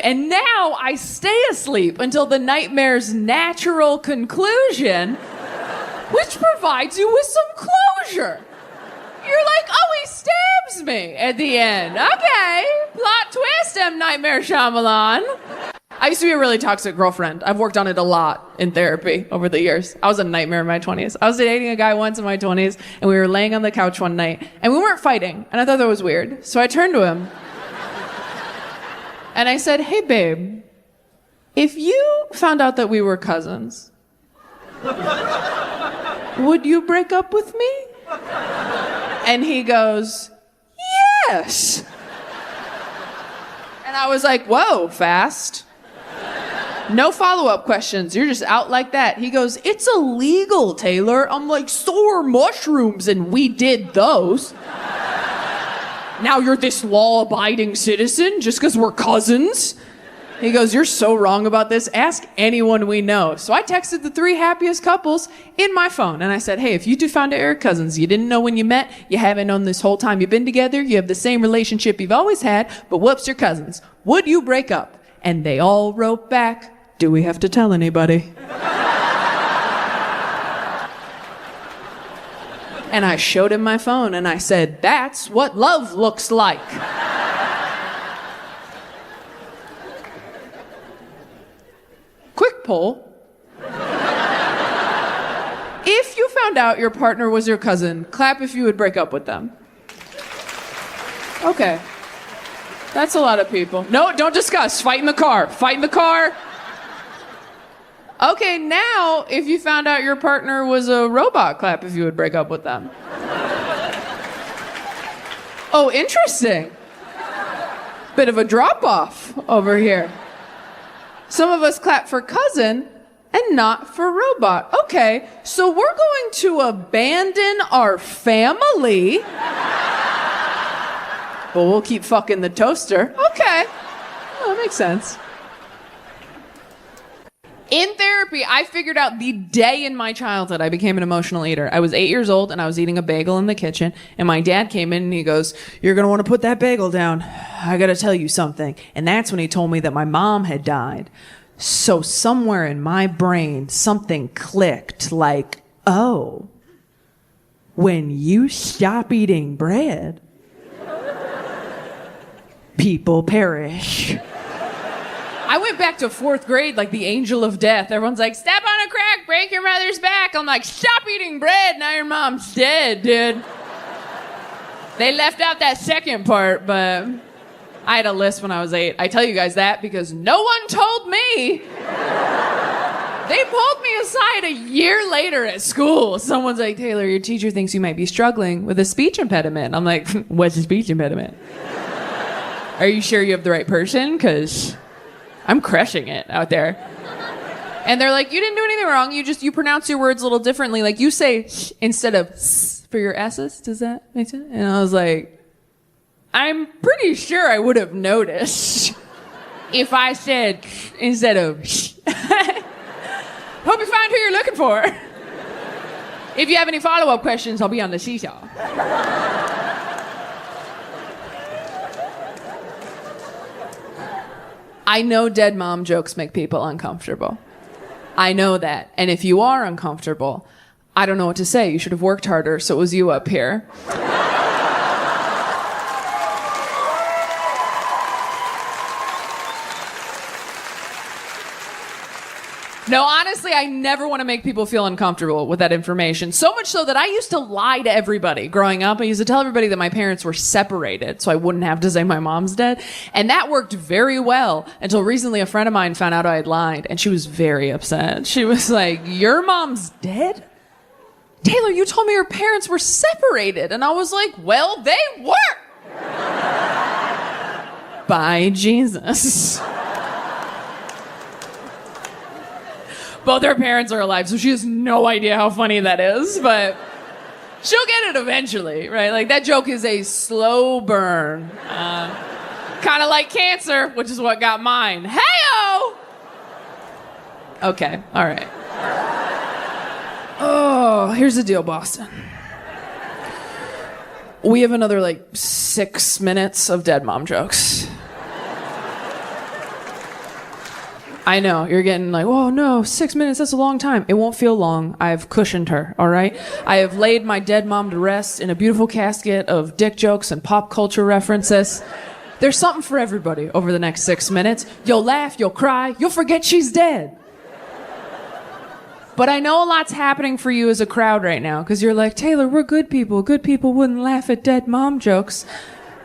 And now I stay asleep until the nightmare's natural conclusion, which provides you with some closure. You're like, oh, he stabs me at the end. Okay, plot twist, M. Nightmare Shyamalan. I used to be a really toxic girlfriend. I've worked on it a lot in therapy over the years. I was a nightmare in my 20s. I was dating a guy once in my 20s, and we were laying on the couch one night, and we weren't fighting, and I thought that was weird. So I turned to him, and I said, hey, babe, if you found out that we were cousins, would you break up with me? And he goes, yes. And I was like, whoa, fast. No follow-up questions. You're just out like that. He goes, it's illegal, Taylor. I'm like, so are mushrooms, and we did those. Now you're this law-abiding citizen just because we're cousins? He goes, you're so wrong about this. Ask anyone we know. So I texted the 3 happiest couples in my phone. And I said, hey, if you two found out you're cousins, you didn't know when you met, you haven't known this whole time you've been together, you have the same relationship you've always had, but whoops, you're cousins. Would you break up? And they all wrote back, do we have to tell anybody? And I showed him my phone and I said, that's what love looks like. Quick poll. If you found out your partner was your cousin, clap if you would break up with them. Okay. That's a lot of people. No, don't discuss. Fight in the car. Fight in the car. Okay, now, if you found out your partner was a robot, clap if you would break up with them. Oh, interesting. Bit of a drop-off over here. Some of us clap for cousin and not for robot. Okay, so we're going to abandon our family, but we'll keep fucking the toaster. Okay, well, that makes sense. In therapy, I figured out the day in my childhood I became an emotional eater. I was 8 years old and I was eating a bagel in the kitchen, and my dad came in and he goes, you're gonna wanna put that bagel down. I gotta tell you something. And that's when he told me that my mom had died. So somewhere in my brain, something clicked like, oh, when you stop eating bread, people perish. I went back to 4th grade like the angel of death. Everyone's like, step on a crack, break your mother's back. I'm like, stop eating bread, now your mom's dead, dude. They left out that second part, but I had a list when I was 8. I tell you guys that because no one told me. They pulled me aside a year later at school. Someone's like, Taylor, your teacher thinks you might be struggling with a speech impediment. I'm like, what's a speech impediment? Are you sure you have the right person? Because I'm crushing it out there. And they're like, you didn't do anything wrong. You pronounce your words a little differently. Like you say sh instead of s for your S's. Does that make sense? And I was like, I'm pretty sure I would have noticed if I said sh instead of sh. Hope you find who you're looking for. If you have any follow-up questions, I'll be on the seesaw. I know dead mom jokes make people uncomfortable. I know that. And if you are uncomfortable, I don't know what to say. You should have worked harder, so it was you up here. No, honestly, I never want to make people feel uncomfortable with that information. So much so that I used to lie to everybody growing up. I used to tell everybody that my parents were separated so I wouldn't have to say my mom's dead. And that worked very well until recently a friend of mine found out I had lied. And she was very upset. She was like, your mom's dead? Taylor, you told me your parents were separated. And I was like, well, they were. By Jesus. Both her parents are alive, so she has no idea how funny that is, but she'll get it eventually, right? Like, that joke is a slow burn. Kind of like cancer, which is what got mine. Hey-o! Okay, all right. Oh, here's the deal, Boston. We have another, 6 minutes of dead mom jokes. I know, you're getting like, oh no, 6 minutes, that's a long time. It won't feel long. I've cushioned her, all right? I have laid my dead mom to rest in a beautiful casket of dick jokes and pop culture references. There's something for everybody over the next 6 minutes. You'll laugh, you'll cry, you'll forget she's dead. But I know a lot's happening for you as a crowd right now, because you're like, Taylor, we're good people. Good people wouldn't laugh at dead mom jokes.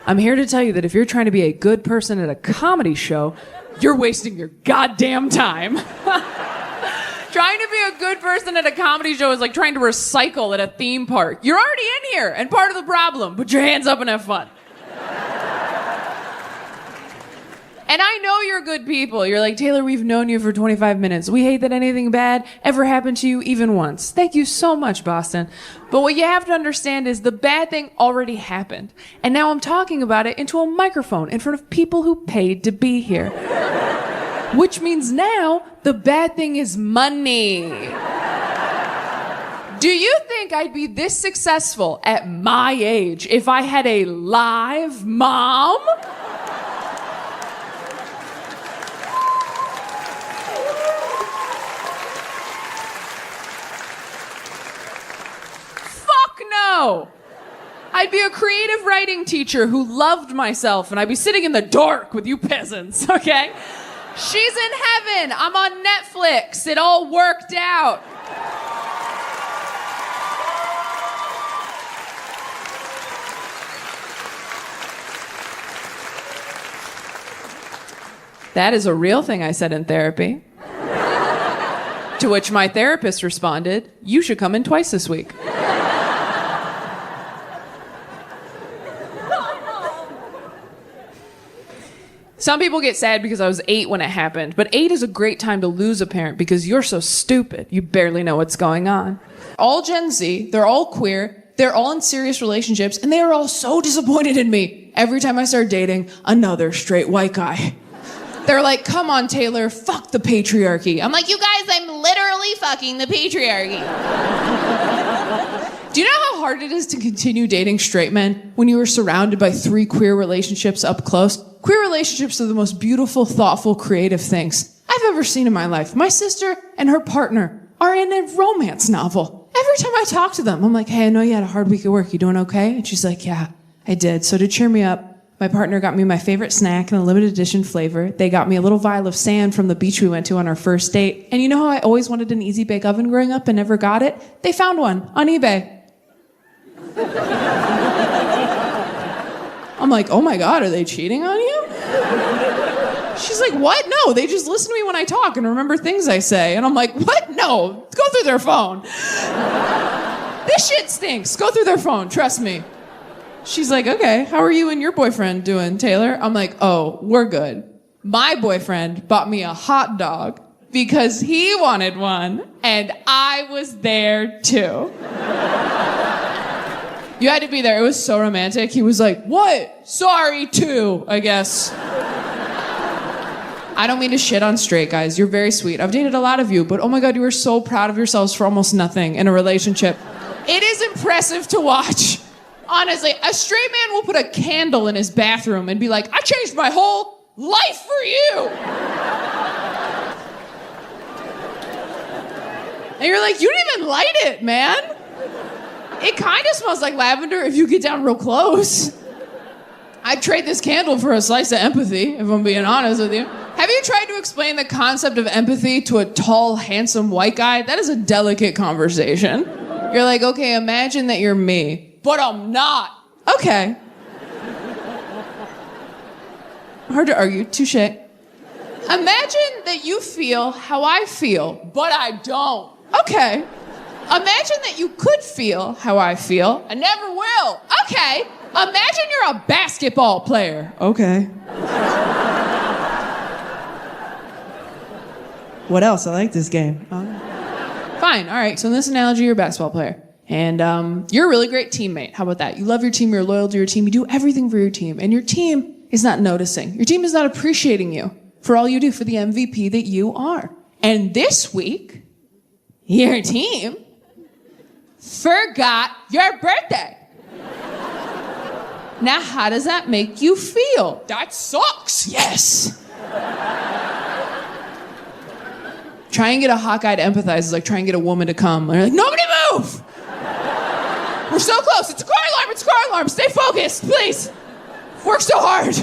I'm here to tell you that if you're trying to be a good person at a comedy show, you're wasting your goddamn time. Trying to be a good person at a comedy show is like trying to recycle at a theme park. You're already in here and part of the problem. Put your hands up and have fun. And I know you're good people. You're like, Taylor, we've known you for 25 minutes. We hate that anything bad ever happened to you even once. Thank you so much, Boston. But what you have to understand is the bad thing already happened. And now I'm talking about it into a microphone in front of people who paid to be here. Which means now the bad thing is money. Do you think I'd be this successful at my age if I had a live mom? No. I'd be a creative writing teacher who loved myself, and I'd be sitting in the dark with you peasants, okay? She's in heaven. I'm on Netflix. It all worked out. That is a real thing I said in therapy. To which my therapist responded, you should come in twice this week. Some people get sad because I was 8 when it happened, but 8 is a great time to lose a parent because you're so stupid, you barely know what's going on. All Gen Z, they're all queer, they're all in serious relationships, and they are all so disappointed in me every time I start dating another straight white guy. They're like, come on, Taylor, fuck the patriarchy. I'm like, you guys, I'm literally fucking the patriarchy. Do you know how hard it is to continue dating straight men when you are surrounded by 3 queer relationships up close? Queer relationships are the most beautiful, thoughtful, creative things I've ever seen in my life. My sister and her partner are in a romance novel. Every time I talk to them, I'm like, hey, I know you had a hard week at work. You doing okay? And she's like, yeah, I did. So to cheer me up, my partner got me my favorite snack in a limited edition flavor. They got me a little vial of sand from the beach we went to on our first date. And you know how I always wanted an easy bake oven growing up and never got it? They found one on eBay. I'm like, oh my God, are they cheating on you? She's like, what? No, they just listen to me when I talk and remember things I say. And I'm like, what? No, go through their phone. This shit stinks. Go through their phone, trust me. She's like, okay, how are you and your boyfriend doing, Taylor? I'm like, oh, we're good. My boyfriend bought me a hot dog because he wanted one, and I was there too. You had to be there. It was so romantic. He was like, what? Sorry, too, I guess. I don't mean to shit on straight guys. You're very sweet. I've dated a lot of you, but oh my God, you are so proud of yourselves for almost nothing in a relationship. It is impressive to watch. Honestly, a straight man will put a candle in his bathroom and be like, I changed my whole life for you. And you're like, you didn't even light it, man. It kind of smells like lavender if you get down real close. I'd trade this candle for a slice of empathy, if I'm being honest with you. Have you tried to explain the concept of empathy to a tall, handsome white guy? That is a delicate conversation. You're like, okay, imagine that you're me, but I'm not. Okay. Hard to argue, touche. Imagine that you feel how I feel, but I don't. Okay. Imagine that you could feel how I feel. I never will. Okay. Imagine you're a basketball player. Okay. What else? I like this game. Fine. All right. So in this analogy, you're a basketball player. And you're a really great teammate. How about that? You love your team. You're loyal to your team. You do everything for your team. And your team is not noticing. Your team is not appreciating you for all you do, for the MVP that you are. And this week, your team forgot your birthday. Now, how does that make you feel? That sucks. Yes. Try and get a hot guy to empathize is like try and get a woman to come. They're like, nobody move! We're so close. It's a car alarm. It's a car alarm. Stay focused, please. Work so hard.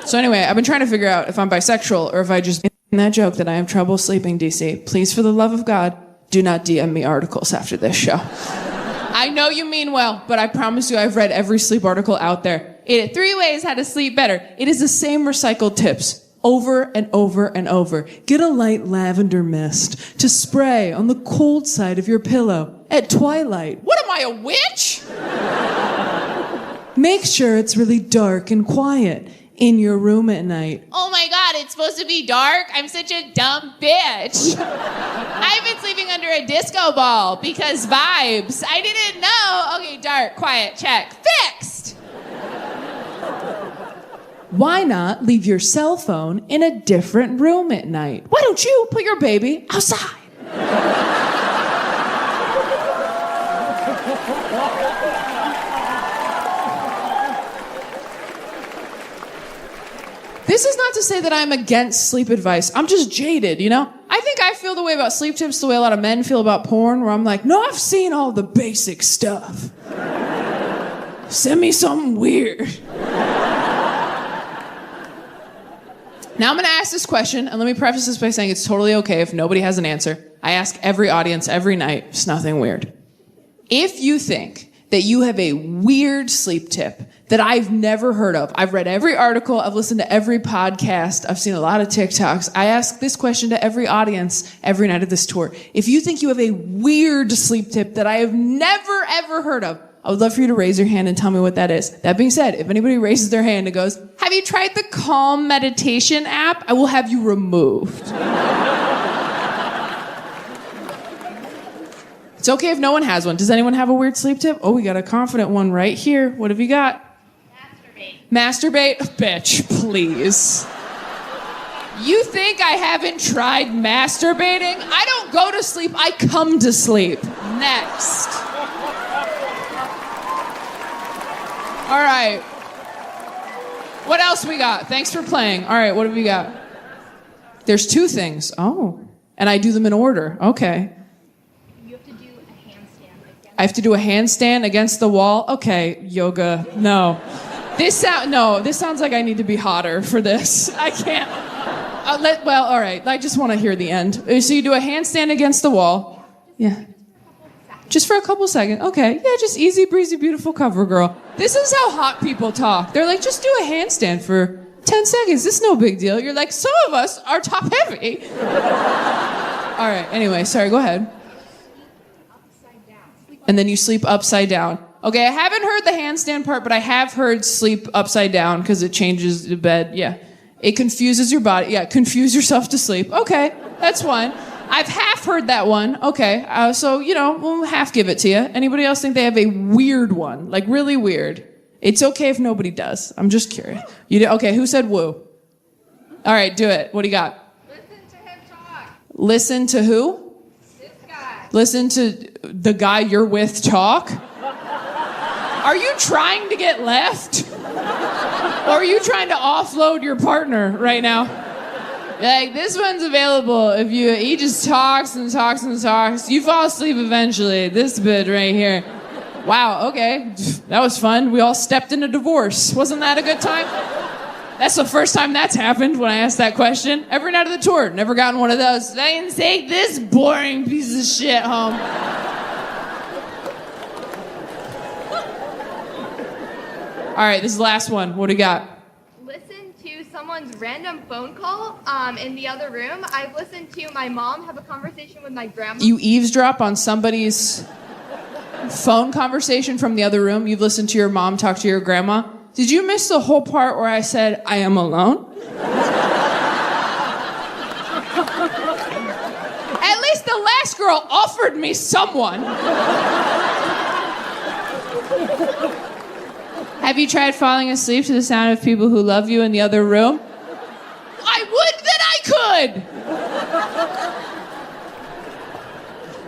So anyway, I've been trying to figure out if I'm bisexual or if I just in that joke that I have trouble sleeping, DC. Please, for the love of God, do not DM me articles after this show. I know you mean well, but I promise you I've read every sleep article out there. 3 ways how to sleep better. It is the same recycled tips. Over and over and over. Get a light lavender mist to spray on the cold side of your pillow at twilight. What am I, a witch? Make sure it's really dark and quiet in your room at night. Oh my God, it's supposed to be dark? I'm such a dumb bitch. I've been sleeping under a disco ball because vibes. I didn't know. Okay, dark, quiet, check. Fixed! Why not leave your cell phone in a different room at night? Why don't you put your baby outside? This is not to say that I'm against sleep advice. I'm just jaded, you know? I think I feel the way about sleep tips the way a lot of men feel about porn, where I'm like, no, I've seen all the basic stuff. Send me something weird. Now I'm going to ask this question, and let me preface this by saying it's totally okay if nobody has an answer. I ask every audience every night. It's nothing weird. If you think that you have a weird sleep tip that I've never heard of, I've read every article, I've listened to every podcast, I've seen a lot of TikToks, I ask this question to every audience every night of this tour. If you think you have a weird sleep tip that I have never, ever heard of, I would love for you to raise your hand and tell me what that is. That being said, if anybody raises their hand and goes, have you tried the Calm meditation app? I will have you removed. It's okay if no one has one. Does anyone have a weird sleep tip? Oh, we got a confident one right here. What have you got? Masturbate? Bitch, please. You think I haven't tried masturbating? I don't go to sleep, I come to sleep. Next. All right. What else we got? Thanks for playing. All right, what have we got? There's 2 things. Oh. And I do them in order. Okay. You have to do a handstand. I have to do a handstand against the wall? Okay, yoga. No. This sounds like I need to be hotter for this. I can't. All right. I just want to hear the end. So you do a handstand against the wall. Yeah. Just for a couple seconds. Okay. Yeah, just easy breezy, beautiful cover girl. This is how hot people talk. They're like, just do a handstand for 10 seconds. This is no big deal. You're like, some of us are top heavy. All right. Anyway, sorry. Go ahead. Upside down. And then you sleep upside down. Okay, I haven't heard the handstand part, but I have heard sleep upside down because it changes the bed. Yeah. It confuses your body. Yeah, confuse yourself to sleep. Okay, that's one. I've half heard that one. Okay, so, we'll half give it to you. Anybody else think they have a weird one? Like, really weird? It's okay if nobody does. I'm just curious. Okay, who said woo? All right, do it. What do you got? Listen to him talk. Listen to who? This guy. Listen to the guy you're with talk? Are you trying to get left? Or are you trying to offload your partner right now? Like, this one's available if he just talks and talks and talks. You fall asleep eventually. This bit right here. Wow, okay. That was fun. We all stepped in a divorce. Wasn't that a good time? That's the first time that's happened when I asked that question. Every night of the tour. Never gotten one of those. I can take this boring piece of shit home. All right, this is the last one. What do you got? Listen to someone's random phone call in the other room. I've listened to my mom have a conversation with my grandma. You eavesdrop on somebody's phone conversation from the other room? You've listened to your mom talk to your grandma? Did you miss the whole part where I said, I am alone? At least the last girl offered me someone. Have you tried falling asleep to the sound of people who love you in the other room? I would that I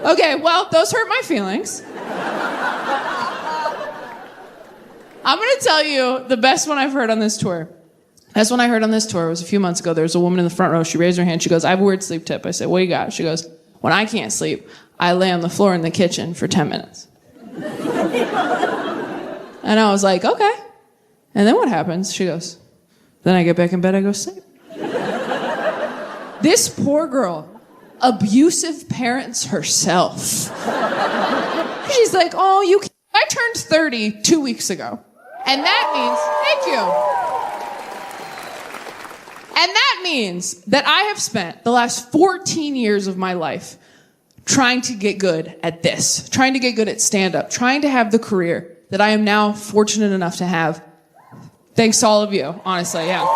could! Okay, well, those hurt my feelings. I'm gonna tell you the best one I've heard on this tour. That's when I heard on this tour. It was a few months ago. There was a woman in the front row. She raised her hand. She goes, I have a weird sleep tip. I said, what do you got? She goes, when I can't sleep, I lay on the floor in the kitchen for 10 minutes. And I was like, okay. And then what happens? She goes, then I get back in bed, I go sleep. This poor girl, abusive parents herself. She's like, oh, I turned 30 2 weeks ago. And that means, thank you. And that means that I have spent the last 14 years of my life trying to get good at this, trying to get good at stand-up, trying to have the career that I am now fortunate enough to have. Thanks to all of you, honestly, yeah.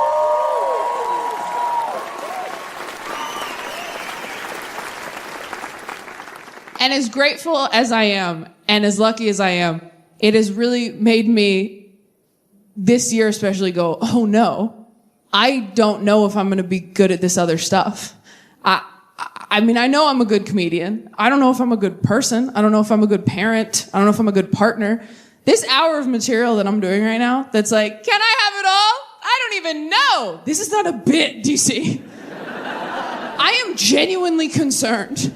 And as grateful as I am, and as lucky as I am, it has really made me, this year especially, go, oh no, I don't know if I'm going to be good at this other stuff. I mean, I know I'm a good comedian. I don't know if I'm a good person. I don't know if I'm a good parent. I don't know if I'm a good partner. This hour of material that I'm doing right now, that's like, can I have it all? I don't even know. This is not a bit, DC. I am genuinely concerned.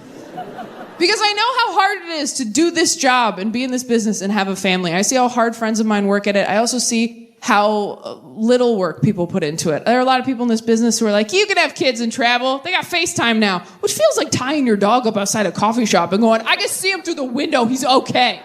Because I know how hard it is to do this job and be in this business and have a family. I see how hard friends of mine work at it. I also see how little work people put into it. There are a lot of people in this business who are like, you can have kids and travel. They got FaceTime now, which feels like tying your dog up outside a coffee shop and going, I can see him through the window. He's okay.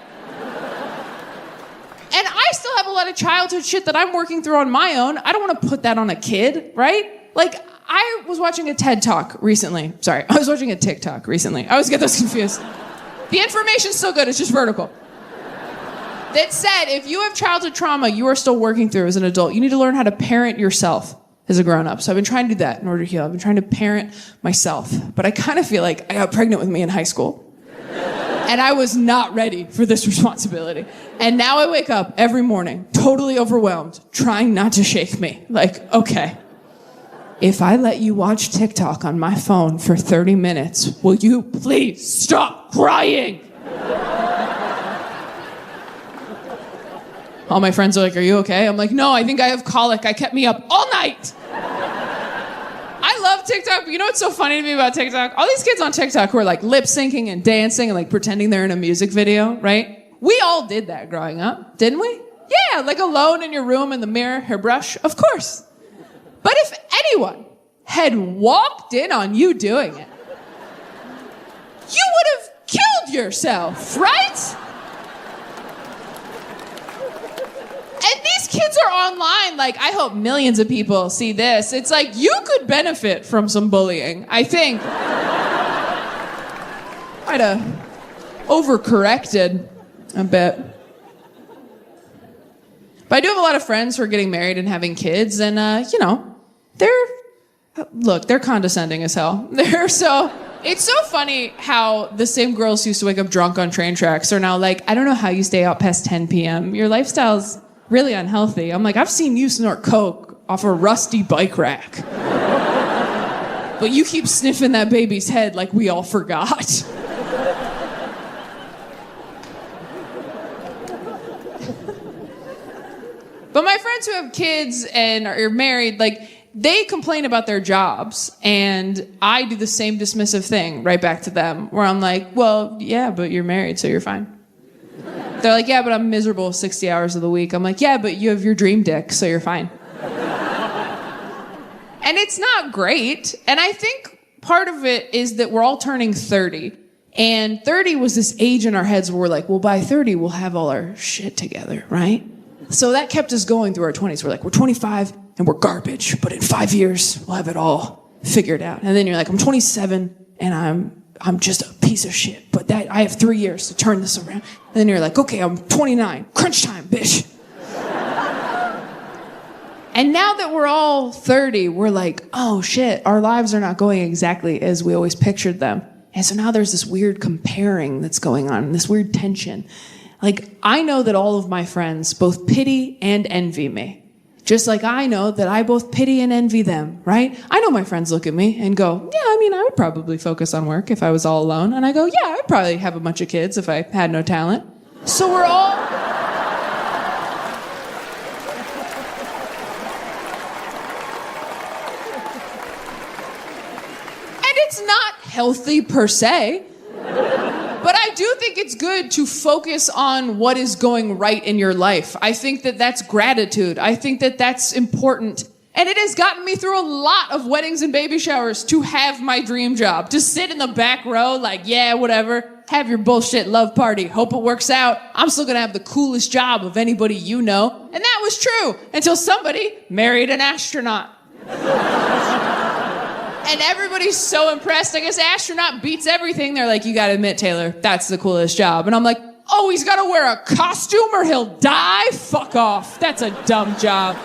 And I still have a lot of childhood shit that I'm working through on my own. I don't want to put that on a kid, right? Like, I was watching a TED Talk recently. Sorry, I was watching a TikTok recently. I always get those confused. The information's still good, it's just vertical. That said, if you have childhood trauma you are still working through as an adult, you need to learn how to parent yourself as a grown-up. So I've been trying to do that in order to heal. I've been trying to parent myself. But I kind of feel like I got pregnant with me in high school. And I was not ready for this responsibility. And now I wake up every morning, totally overwhelmed, trying not to shake me. Like, okay, if I let you watch TikTok on my phone for 30 minutes, will you please stop crying? All my friends are like, are you okay? I'm like, no, I think I have colic. I kept me up all night. I love TikTok, but you know what's so funny to me about TikTok? All these kids on TikTok who are like lip syncing and dancing and like pretending they're in a music video, right? We all did that growing up, didn't we? Yeah, like alone in your room in the mirror, hairbrush, of course. But if anyone had walked in on you doing it, you would have killed yourself, right? And these kids are online, like, I hope millions of people see this. It's like, you could benefit from some bullying, I think. Might have overcorrected a bit. But I do have a lot of friends who are getting married and having kids, and, you know, they're condescending as hell. It's so funny how the same girls who used to wake up drunk on train tracks are now like, I don't know how you stay out past 10 p.m. Your lifestyle's really unhealthy. I'm like, I've seen you snort coke off a rusty bike rack. But you keep sniffing that baby's head like we all forgot. But my friends who have kids and are married, like, they complain about their jobs, and I do the same dismissive thing right back to them, where I'm like, well, yeah, but you're married, so you're fine. They're like, yeah, but I'm miserable 60 hours of the week. I'm like, yeah, but you have your dream dick, so you're fine. And it's not great, and I think part of it is that we're all turning 30, and 30 was this age in our heads where we're like, well, by 30, we'll have all our shit together, right? So that kept us going through our 20s. We're like, we're 25, and we're garbage, but in 5 years, we'll have it all figured out. And then you're like, I'm 27, and I'm just a piece of shit, but I have 3 years to turn this around. And then you're like, okay, I'm 29, crunch time, bitch. And now that we're all 30, we're like, oh shit, our lives are not going exactly as we always pictured them. And so now there's this weird comparing that's going on, this weird tension. Like, I know that all of my friends both pity and envy me. Just like I know that I both pity and envy them, right? I know my friends look at me and go, yeah, I mean, I would probably focus on work if I was all alone. And I go, yeah, I'd probably have a bunch of kids if I had no talent. So we're all... it's not healthy per se. But I do think it's good to focus on what is going right in your life. I think that that's gratitude. I think that that's important. And it has gotten me through a lot of weddings and baby showers to have my dream job. To sit in the back row like, yeah, whatever. Have your bullshit love party. Hope it works out. I'm still gonna have the coolest job of anybody you know. And that was true until somebody married an astronaut. And everybody's so impressed. I guess astronaut beats everything. They're like, you gotta admit, Taylor, that's the coolest job. And I'm like, oh, he's gotta wear a costume or he'll die? Fuck off. That's a dumb job.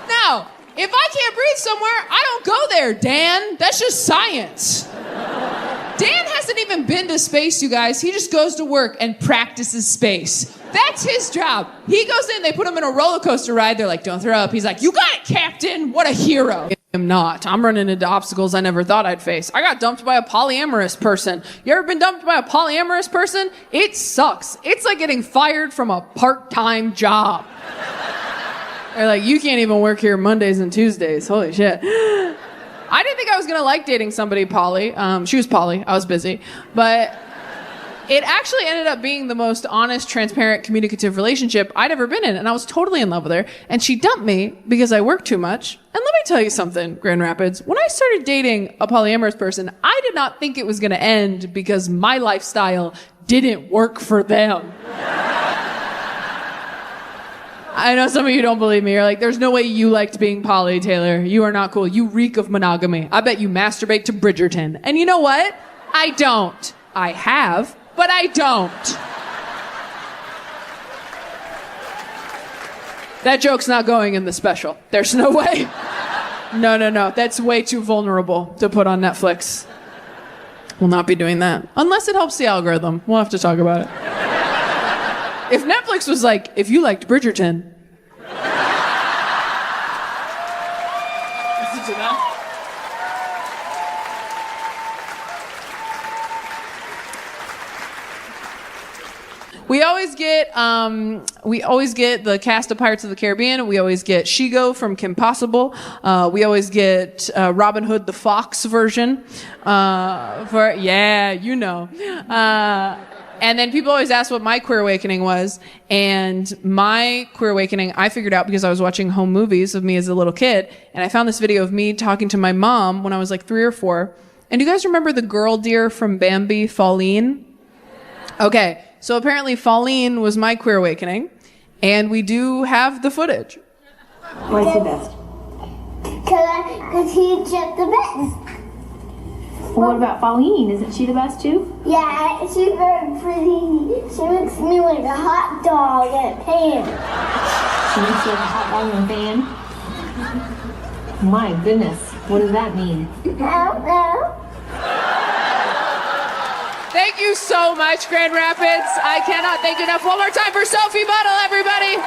Now, if I can't breathe somewhere, I don't go there, Dan. That's just science. Dan hasn't even been to space, you guys. He just goes to work and practices space. That's his job. He goes in, they put him in a roller coaster ride. They're like, don't throw up. He's like, you got it, Captain. What a hero. I'm not. I'm running into obstacles I never thought I'd face. I got dumped by a polyamorous person. You ever been dumped by a polyamorous person? It sucks. It's like getting fired from a part-time job. They're like, you can't even work here Mondays and Tuesdays. Holy shit. I didn't think I was going to like dating somebody poly. She was poly. I was busy. But it actually ended up being the most honest, transparent, communicative relationship I'd ever been in. And I was totally in love with her. And she dumped me because I worked too much. And let me tell you something, Grand Rapids. When I started dating a polyamorous person, I did not think it was going to end because my lifestyle didn't work for them. I know some of you don't believe me. You're like, there's no way you liked being poly, Taylor. You are not cool. You reek of monogamy. I bet you masturbate to Bridgerton. And you know what? I don't. I have, but I don't. That joke's not going in the special. There's no way. No. That's way too vulnerable to put on Netflix. We'll not be doing that. Unless it helps the algorithm. We'll have to talk about it. If Netflix was like, if you liked Bridgerton. Listen to that. We always get the cast of Pirates of the Caribbean. We always get Shigo from Kim Possible. We always get Robin Hood the Fox version. And then people always ask what my queer awakening was. And my queer awakening, I figured out because I was watching home movies of me as a little kid. And I found this video of me talking to my mom when I was like 3 or 4. And do you guys remember the girl deer from Bambi, Pauline? Okay, so apparently Pauline was my queer awakening. And we do have the footage. Why is he best? Because he's just the best. Well, what about Pauline? Isn't she the best too? Yeah, she's very pretty. She makes me like a hot dog in a pan. She makes you like a hot dog in a pan? My goodness, what does that mean? I don't know. Thank you so much, Grand Rapids. I cannot thank you enough. One more time for Sophie Buttle, everybody.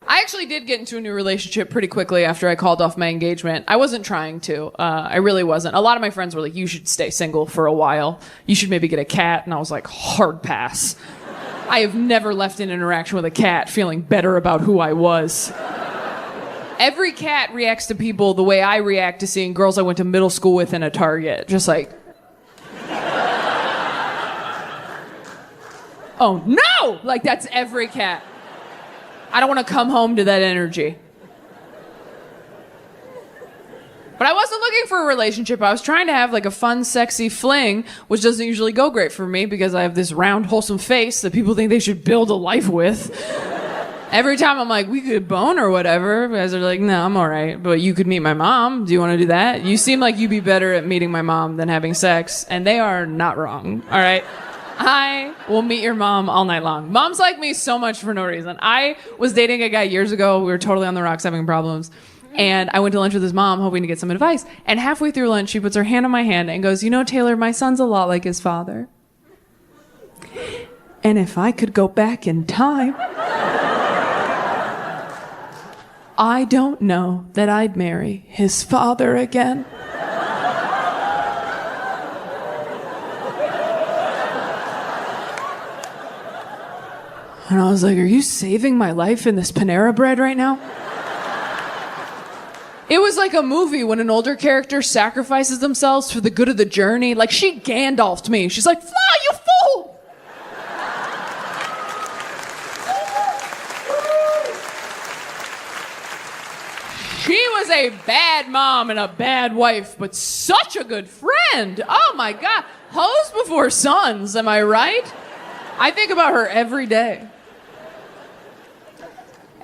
I actually did get into a new relationship pretty quickly after I called off my engagement. I wasn't trying to. I really wasn't. A lot of my friends were like, you should stay single for a while. You should maybe get a cat. And I was like, hard pass. I have never left an interaction with a cat feeling better about who I was. Every cat reacts to people the way I react to seeing girls I went to middle school with in a Target. Just like, oh no! Like that's every cat. I don't want to come home to that energy. But I wasn't looking for a relationship. I was trying to have like a fun, sexy fling, which doesn't usually go great for me because I have this round, wholesome face that people think they should build a life with. Every time I'm like, we could bone or whatever, guys are like, no, I'm all right. But you could meet my mom. Do you want to do that? You seem like you'd be better at meeting my mom than having sex. And they are not wrong. All right? I will meet your mom all night long. Moms like me so much for no reason. I was dating a guy years ago. We were totally on the rocks having problems. And I went to lunch with his mom hoping to get some advice. And halfway through lunch, she puts her hand on my hand and goes, you know, Taylor, my son's a lot like his father. And if I could go back in time, I don't know that I'd marry his father again. And I was like, are you saving my life in this Panera Bread right now? It was like a movie when an older character sacrifices themselves for the good of the journey. Like, she Gandalfed me. She's like, fly, you fool! She was a bad mom and a bad wife, but such a good friend. Oh my God. Hoes before sons, am I right? I think about her every day.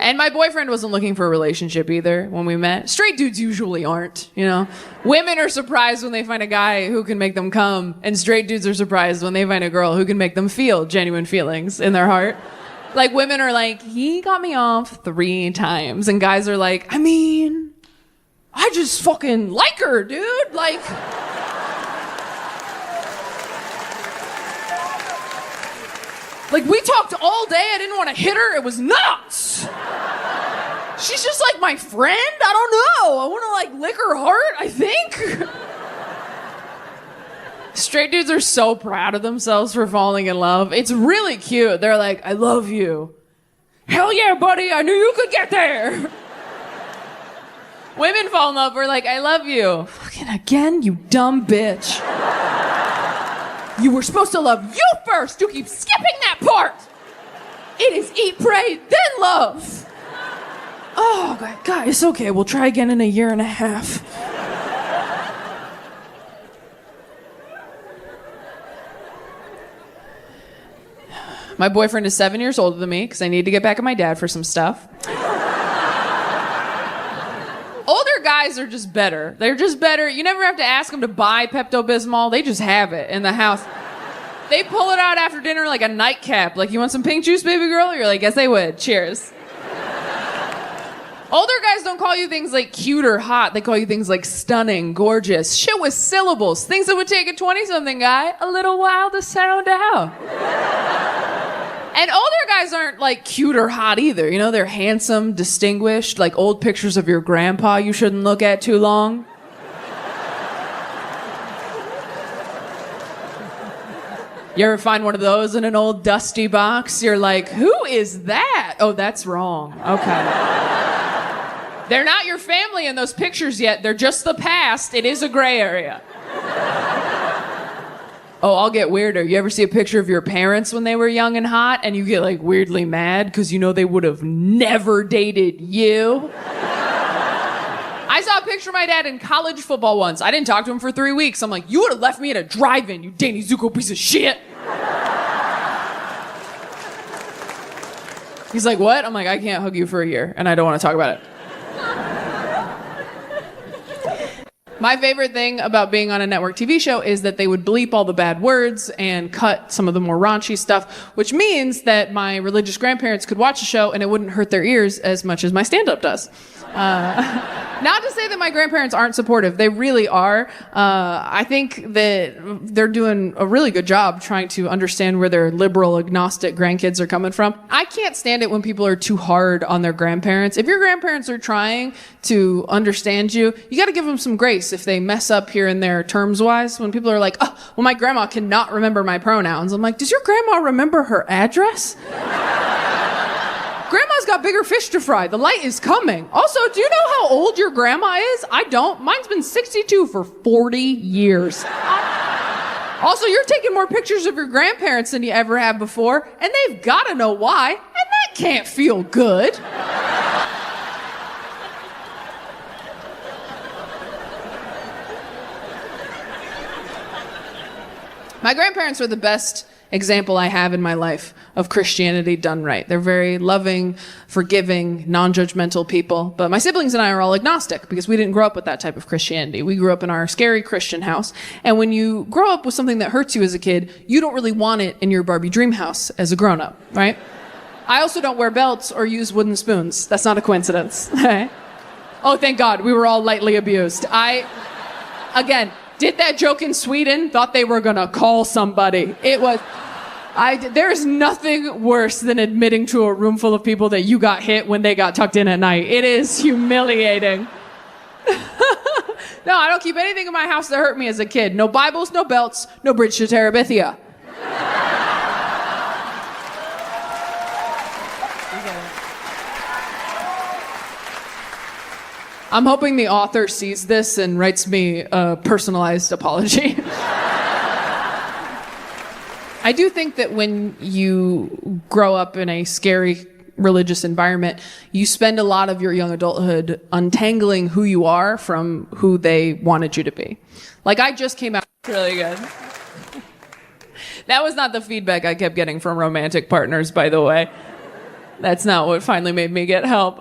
And my boyfriend wasn't looking for a relationship either when we met. Straight dudes usually aren't, you know? Women are surprised when they find a guy who can make them come, and straight dudes are surprised when they find a girl who can make them feel genuine feelings in their heart. Like, women are like, he got me off 3 times, and guys are like, I mean, I just fucking like her, dude. Like... Like, we talked all day. I didn't want to hit her. It was nuts. She's just like my friend. I don't know. I want to like lick her heart, I think. Straight dudes are so proud of themselves for falling in love. It's really cute. They're like, I love you. Hell yeah, buddy. I knew you could get there. Women fall in love. We're like, I love you. Fucking again, you dumb bitch. You were supposed to love you first. You keep skipping that part. It is eat, pray, then love. Oh, God, it's okay. We'll try again in a year and a half. My boyfriend is 7 years older than me because I need to get back at my dad for some stuff. Older guys are just better. They're just better. You never have to ask them to buy Pepto-Bismol. They just have it in the house. They pull it out after dinner like a nightcap. Like, you want some pink juice, baby girl? You're like, yes, I would. Cheers. Older guys don't call you things like cute or hot. They call you things like stunning, gorgeous, shit with syllables. Things that would take a 20-something guy a little while to sound out. And older guys aren't, like, cute or hot either. You know, they're handsome, distinguished, like old pictures of your grandpa you shouldn't look at too long. You ever find one of those in an old dusty box? You're like, who is that? Oh, that's wrong. Okay. They're not your family in those pictures yet. They're just the past. It is a gray area. Oh, I'll get weirder. You ever see a picture of your parents when they were young and hot and you get like weirdly mad because you know they would have never dated you? I saw a picture of my dad in college football once. I didn't talk to him for 3 weeks. I'm like, you would have left me at a drive-in, you Danny Zuko piece of shit. He's like, what? I'm like, I can't hug you for a year and I don't want to talk about it. My favorite thing about being on a network TV show is that they would bleep all the bad words and cut some of the more raunchy stuff, which means that my religious grandparents could watch the show and it wouldn't hurt their ears as much as my stand-up does. Not to say that my grandparents aren't supportive. They really are. I think that they're doing a really good job trying to understand where their liberal, agnostic grandkids are coming from. I can't stand it when people are too hard on their grandparents. If your grandparents are trying to understand you, you got to give them some grace if they mess up here and there terms-wise. When people are like, oh, well, my grandma cannot remember my pronouns. I'm like, does your grandma remember her address? Grandma's got bigger fish to fry. The light is coming. Also, do you know how old your grandma is? I don't. Mine's been 62 for 40 years. Also, you're taking more pictures of your grandparents than you ever have before, and they've got to know why, and that can't feel good. My grandparents are the best example I have in my life of Christianity done right. They're very loving, forgiving, non-judgmental people. But my siblings and I are all agnostic because we didn't grow up with that type of Christianity. We grew up in our scary Christian house. And when you grow up with something that hurts you as a kid, you don't really want it in your Barbie dream house as a grown-up, right? I also don't wear belts or use wooden spoons. That's not a coincidence. Oh, thank God. We were all lightly abused. Again, did that joke in Sweden, thought they were gonna call somebody. There's nothing worse than admitting to a room full of people that you got hit when they got tucked in at night. It is humiliating. No, I don't keep anything in my house that hurt me as a kid. No Bibles, no belts, no bridge to Terabithia. I'm hoping the author sees this and writes me a personalized apology. I do think that when you grow up in a scary religious environment, you spend a lot of your young adulthood untangling who you are from who they wanted you to be. Like, I just came out really good. That was not the feedback I kept getting from romantic partners, by the way. That's not what finally made me get help.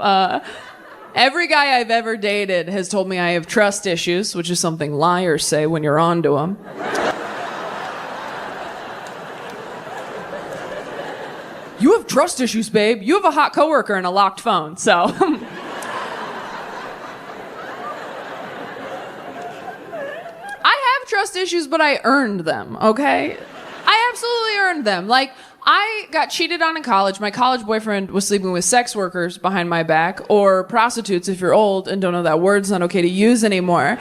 Every guy I've ever dated has told me I have trust issues, which is something liars say when you're onto them. You have trust issues, babe. You have a hot coworker and a locked phone, so. I have trust issues, but I earned them, okay? I absolutely earned them. Like, I got cheated on in college. My college boyfriend was sleeping with sex workers behind my back, or prostitutes if you're old and don't know that word's not okay to use anymore.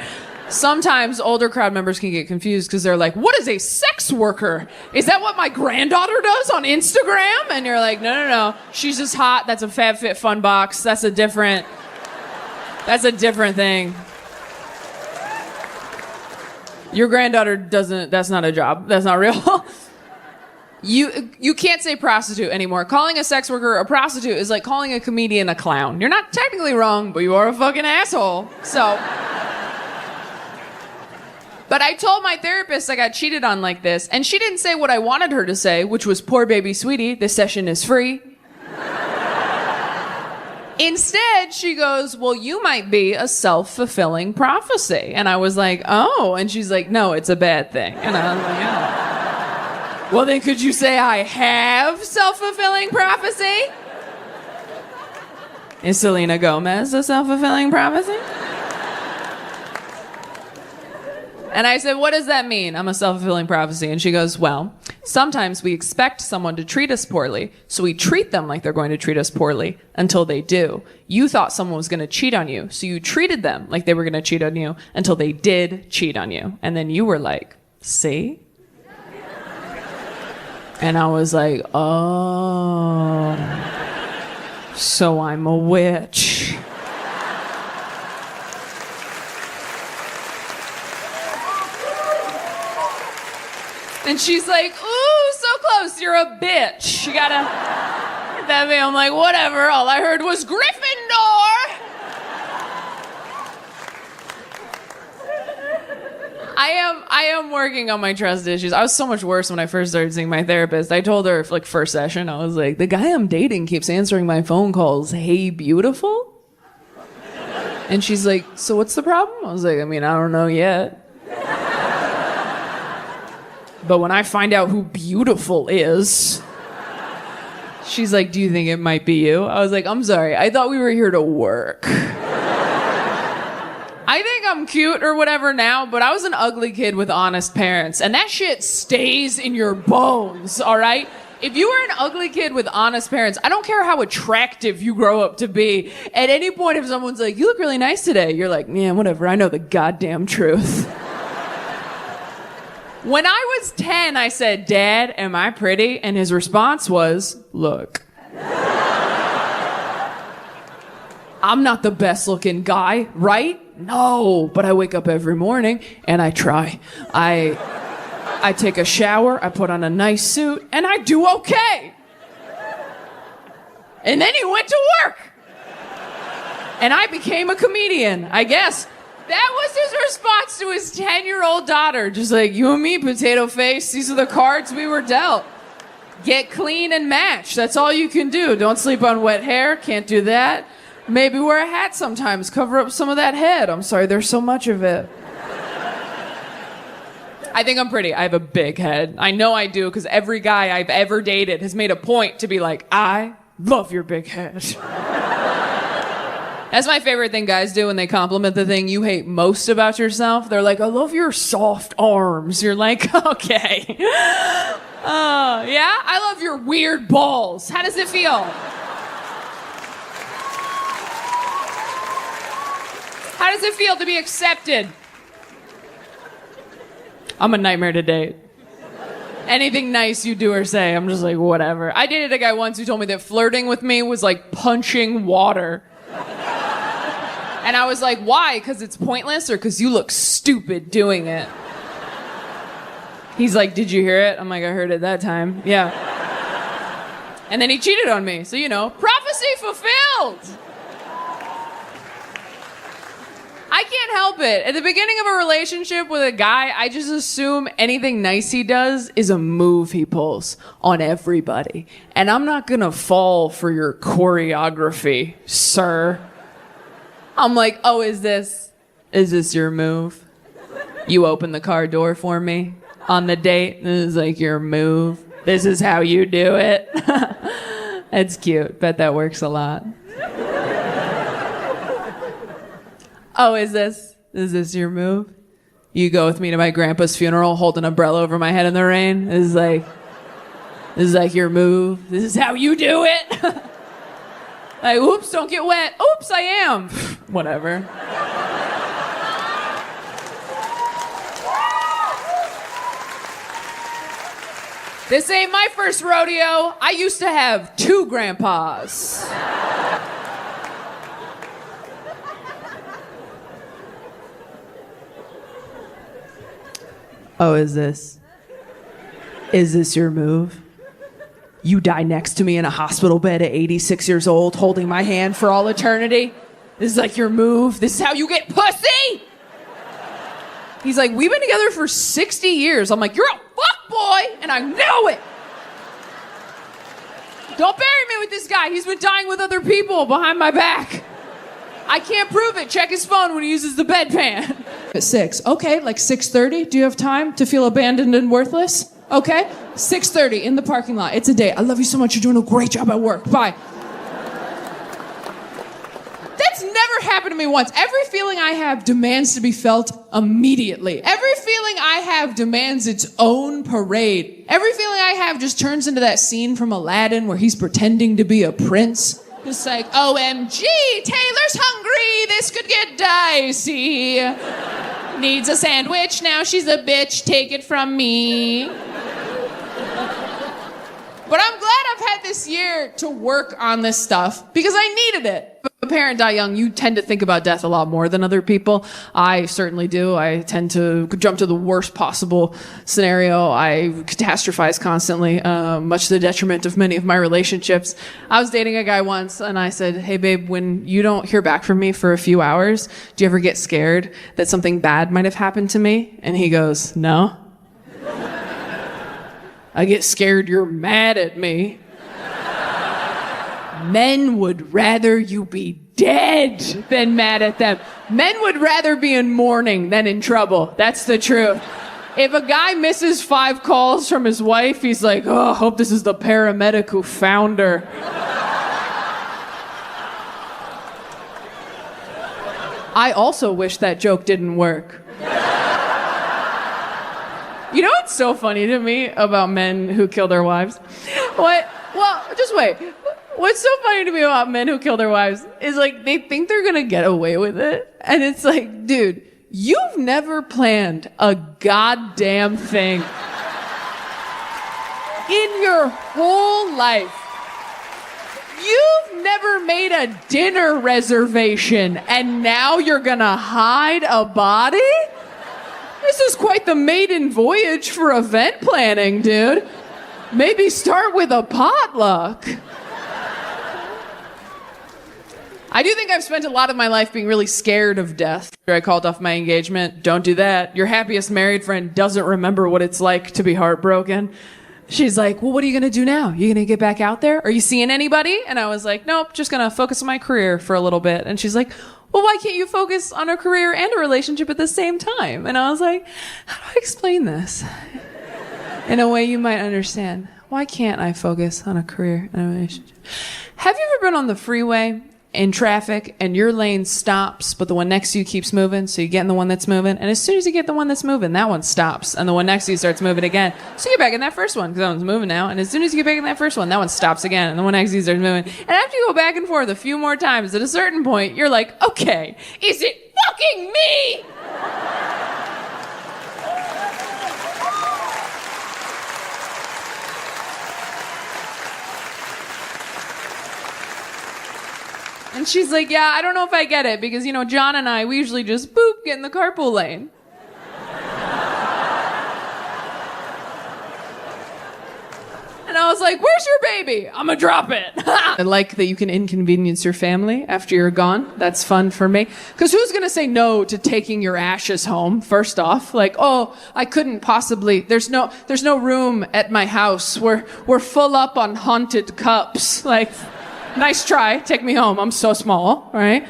Sometimes older crowd members can get confused because they're like, what is a sex worker? Is that what my granddaughter does on Instagram? And you're like, no. She's just hot. That's a FabFitFun box. That's a different thing. Your granddaughter that's not a job. That's not real. You can't say prostitute anymore. Calling a sex worker a prostitute is like calling a comedian a clown. You're not technically wrong, but you are a fucking asshole. So. But I told my therapist I got cheated on like this, and she didn't say what I wanted her to say, which was, poor baby sweetie, this session is free. Instead, she goes, well, you might be a self-fulfilling prophecy. And I was like, oh. And she's like, no, it's a bad thing. And I was like, oh. Well, then could you say I have self-fulfilling prophecy? Is Selena Gomez a self-fulfilling prophecy? And I said, what does that mean? I'm a self-fulfilling prophecy. And she goes, well, sometimes we expect someone to treat us poorly, so we treat them like they're going to treat us poorly until they do. You thought someone was going to cheat on you, so you treated them like they were going to cheat on you until they did cheat on you. And then you were like, see? And I was like, oh, so I'm a witch. And she's like, ooh, so close, you're a bitch. You gotta get that me. I'm like, whatever, all I heard was Gryffindor. I am working on my trust issues. I was so much worse when I first started seeing my therapist. I told her, like, first session, I was like, the guy I'm dating keeps answering my phone calls, hey, beautiful? And she's like, so what's the problem? I was like, I mean, I don't know yet. But when I find out who beautiful is, she's like, do you think it might be you? I was like, I'm sorry, I thought we were here to work. I think I'm cute or whatever now, but I was an ugly kid with honest parents, and that shit stays in your bones, all right? If you were an ugly kid with honest parents, I don't care how attractive you grow up to be. At any point, if someone's like, you look really nice today, you're like, yeah, whatever, I know the goddamn truth. When I was 10, I said, Dad, am I pretty? And his response was, look. I'm not the best looking guy, right? No, but I wake up every morning and I try. I take a shower, I put on a nice suit, and I do okay. And then he went to work. And I became a comedian, I guess. That was his response to his 10-year-old daughter. Just like, you and me, potato face. These are the cards we were dealt. Get clean and match. That's all you can do. Don't sleep on wet hair. Can't do that. Maybe wear a hat sometimes. Cover up some of that head. I'm sorry, there's so much of it. I think I'm pretty. I have a big head. I know I do, because every guy I've ever dated has made a point to be like, I love your big head. That's my favorite thing guys do when they compliment the thing you hate most about yourself. They're like, I love your soft arms. You're like, okay. Yeah? I love your weird balls. How does it feel? How does it feel to be accepted? I'm a nightmare to date. Anything nice you do or say, I'm just like, whatever. I dated a guy once who told me that flirting with me was like punching water. And I was like, why? Because it's pointless or because you look stupid doing it? He's like, did you hear it? I'm like, I heard it that time. Yeah. And then he cheated on me. So, prophecy fulfilled. I can't help it. At the beginning of a relationship with a guy, I just assume anything nice he does is a move he pulls on everybody. And I'm not gonna fall for your choreography, sir. I'm like, oh, is this your move? You open the car door for me on the date? This is like your move. This is how you do it. It's cute. Bet that works a lot. Oh, is this your move? You go with me to my grandpa's funeral, hold an umbrella over my head in the rain? This is like your move. This is how you do it. Like, oops, don't get wet. Oops, I am. Whatever. This ain't my first rodeo. I used to have 2 grandpas. Oh, is this your move? You die next to me in a hospital bed at 86 years old, holding my hand for all eternity? This is like your move? This is how you get pussy? He's like, we've been together for 60 years. I'm like, you're a fuckboy, and I know it. Don't bury me with this guy. He's been dying with other people behind my back. I can't prove it. Check his phone when he uses the bedpan. At 6. Okay, like 6:30. Do you have time to feel abandoned and worthless? Okay. 6:30 in the parking lot. It's a date. I love you so much. You're doing a great job at work. Bye. That's never happened to me once. Every feeling I have demands to be felt immediately. Every feeling I have demands its own parade. Every feeling I have just turns into that scene from Aladdin where he's pretending to be a prince. It's like, OMG, Taylor's hungry. This could get dicey. Needs a sandwich. Now she's a bitch. Take it from me. But I'm glad I've had this year to work on this stuff because I needed it. A parent die young, you tend to think about death a lot more than other people. I certainly do. I tend to jump to the worst possible scenario. I catastrophize constantly, much to the detriment of many of my relationships. I was dating a guy once and I said, hey babe, when you don't hear back from me for a few hours, do you ever get scared that something bad might have happened to me? And he goes, no. I get scared you're mad at me. Men would rather you be dead than mad at them. Men would rather be in mourning than in trouble. That's the truth. If a guy misses 5 calls from his wife, he's like, oh, I hope this is the paramedic who found her. I also wish that joke didn't work. You know what's so funny to me about men who kill their wives? What? Well, just wait. What's so funny to me about men who kill their wives is like they think they're gonna get away with it. And it's like, dude, you've never planned a goddamn thing in your whole life. You've never made a dinner reservation and now you're gonna hide a body? This is quite the maiden voyage for event planning, dude. Maybe start with a potluck. I do think I've spent a lot of my life being really scared of death. I called off my engagement. Don't do that. Your happiest married friend doesn't remember what it's like to be heartbroken. She's like, well, what are you going to do now? You going to get back out there? Are you seeing anybody? And I was like, nope, just going to focus on my career for a little bit. And she's like, well, why can't you focus on a career and a relationship at the same time? And I was like, how do I explain this in a way you might understand? Why can't I focus on a career and a relationship? Have you ever been on the freeway in traffic and your lane stops, but the one next to you keeps moving, so you get in the one that's moving, and as soon as you get the one that's moving, that one stops, and the one next to you starts moving again. So you get back in that first one, because that one's moving now, and as soon as you get back in that first one, that one stops again, and the one next to you starts moving. And after you go back and forth a few more times, at a certain point, you're like, okay, is it fucking me? And And she's like, yeah, I don't know if I get it because, John and I, we usually just get in the carpool lane. And I was like, where's your baby? I'm gonna drop it. I like that you can inconvenience your family after you're gone. That's fun for me. Because who's gonna say no to taking your ashes home, first off? Like, oh, I couldn't possibly, there's no room at my house. We're full up on haunted cups. Like, nice try, take me home. I'm so small, right?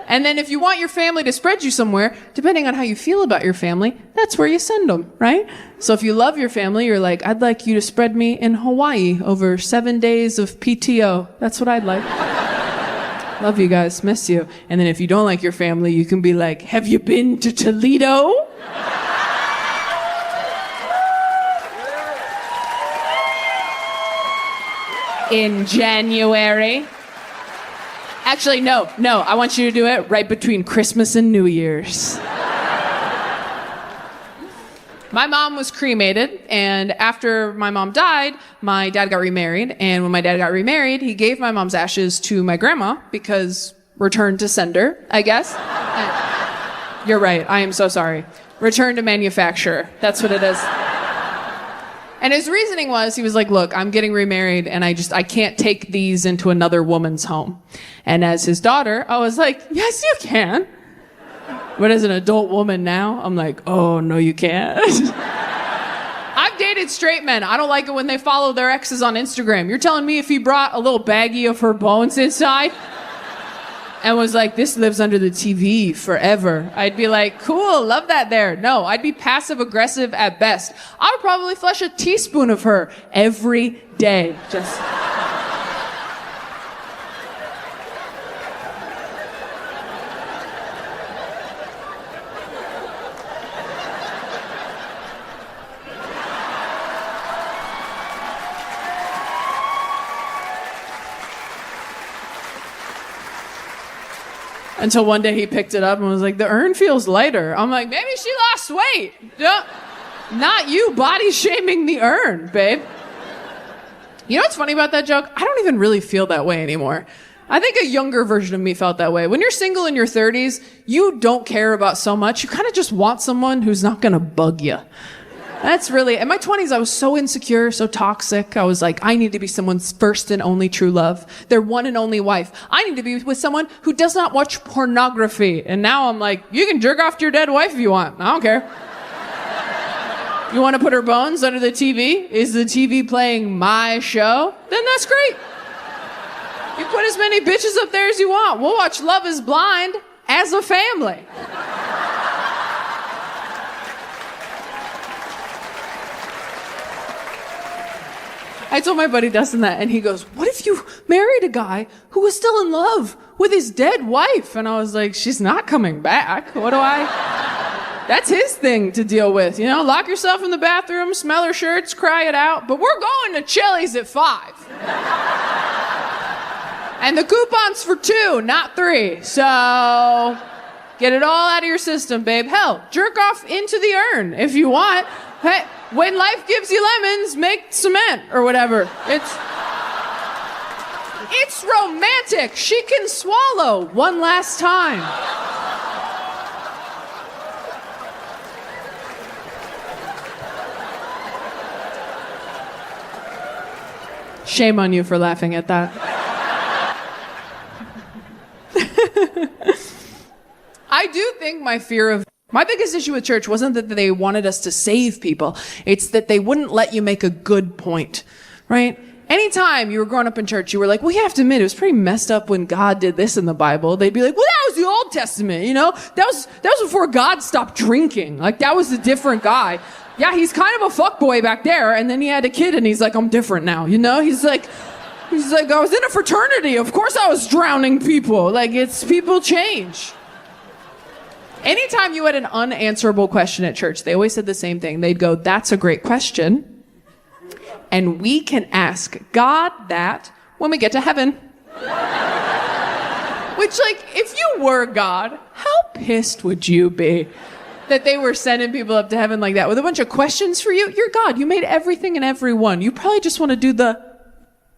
And then if you want your family to spread you somewhere, depending on how you feel about your family, that's where you send them, right? So if you love your family, you're like, I'd like you to spread me in Hawaii over 7 days of PTO. That's what I'd like. Love you guys, miss you. And then if you don't like your family, you can be like, have you been to Toledo? In January. Actually, no, I want you to do it right between Christmas and New Year's. My mom was cremated, and after my mom died, my dad got remarried, and when my dad got remarried, he gave my mom's ashes to my grandma because return to sender, I guess. You're right, I am so sorry. Return to manufacturer, that's what it is. And his reasoning was, he was like, look, I'm getting remarried and I can't take these into another woman's home. And as his daughter, I was like, yes, you can. But as an adult woman now, I'm like, oh, no, you can't. I've dated straight men. I don't like it when they follow their exes on Instagram. You're telling me if he brought a little baggie of her bones inside and was like, this lives under the TV forever, I'd be like, cool, love that there. No, I'd be passive aggressive at best. I would probably flush a teaspoon of her every day. Just. Until one day he picked it up and was like, the urn feels lighter. I'm like, maybe she lost weight. Not you body shaming the urn, babe. You know what's funny about that joke? I don't even really feel that way anymore. I think a younger version of me felt that way. When you're single in your 30s, you don't care about so much. You kind of just want someone who's not going to bug you. That's really, in my 20s, I was so insecure, so toxic. I was like, I need to be someone's first and only true love, their one and only wife. I need to be with someone who does not watch pornography. And now I'm like, you can jerk off to your dead wife if you want. I don't care. You want to put her bones under the TV? Is the TV playing my show? Then that's great. You put as many bitches up there as you want. We'll watch Love is Blind as a family. I told my buddy Dustin that, and he goes, what if you married a guy who was still in love with his dead wife? And I was like, she's not coming back. That's his thing to deal with. You know, lock yourself in the bathroom, smell her shirts, cry it out. But we're going to Chili's at 5. And the coupon's for 2, not 3. So get it all out of your system, babe. Hell, jerk off into the urn if you want. Hey, when life gives you lemons, make cement or whatever. It's romantic. She can swallow one last time. Shame on you for laughing at that. I do think my biggest issue with church wasn't that they wanted us to save people. It's that they wouldn't let you make a good point, right? Anytime you were growing up in church, you were like, well, you have to admit, it was pretty messed up when God did this in the Bible. They'd be like, well, that was the Old Testament, you know? That was before God stopped drinking. Like, that was a different guy. Yeah, he's kind of a fuckboy back there, and then he had a kid, and he's like, I'm different now, you know? He's like, I was in a fraternity. Of course I was drowning people. Like, people change. Anytime you had an unanswerable question at church, they always said the same thing. They'd go, that's a great question. And we can ask God that when we get to heaven. Which, like, if you were God, how pissed would you be that they were sending people up to heaven like that with a bunch of questions for you? You're God. You made everything and everyone. You probably just want to do the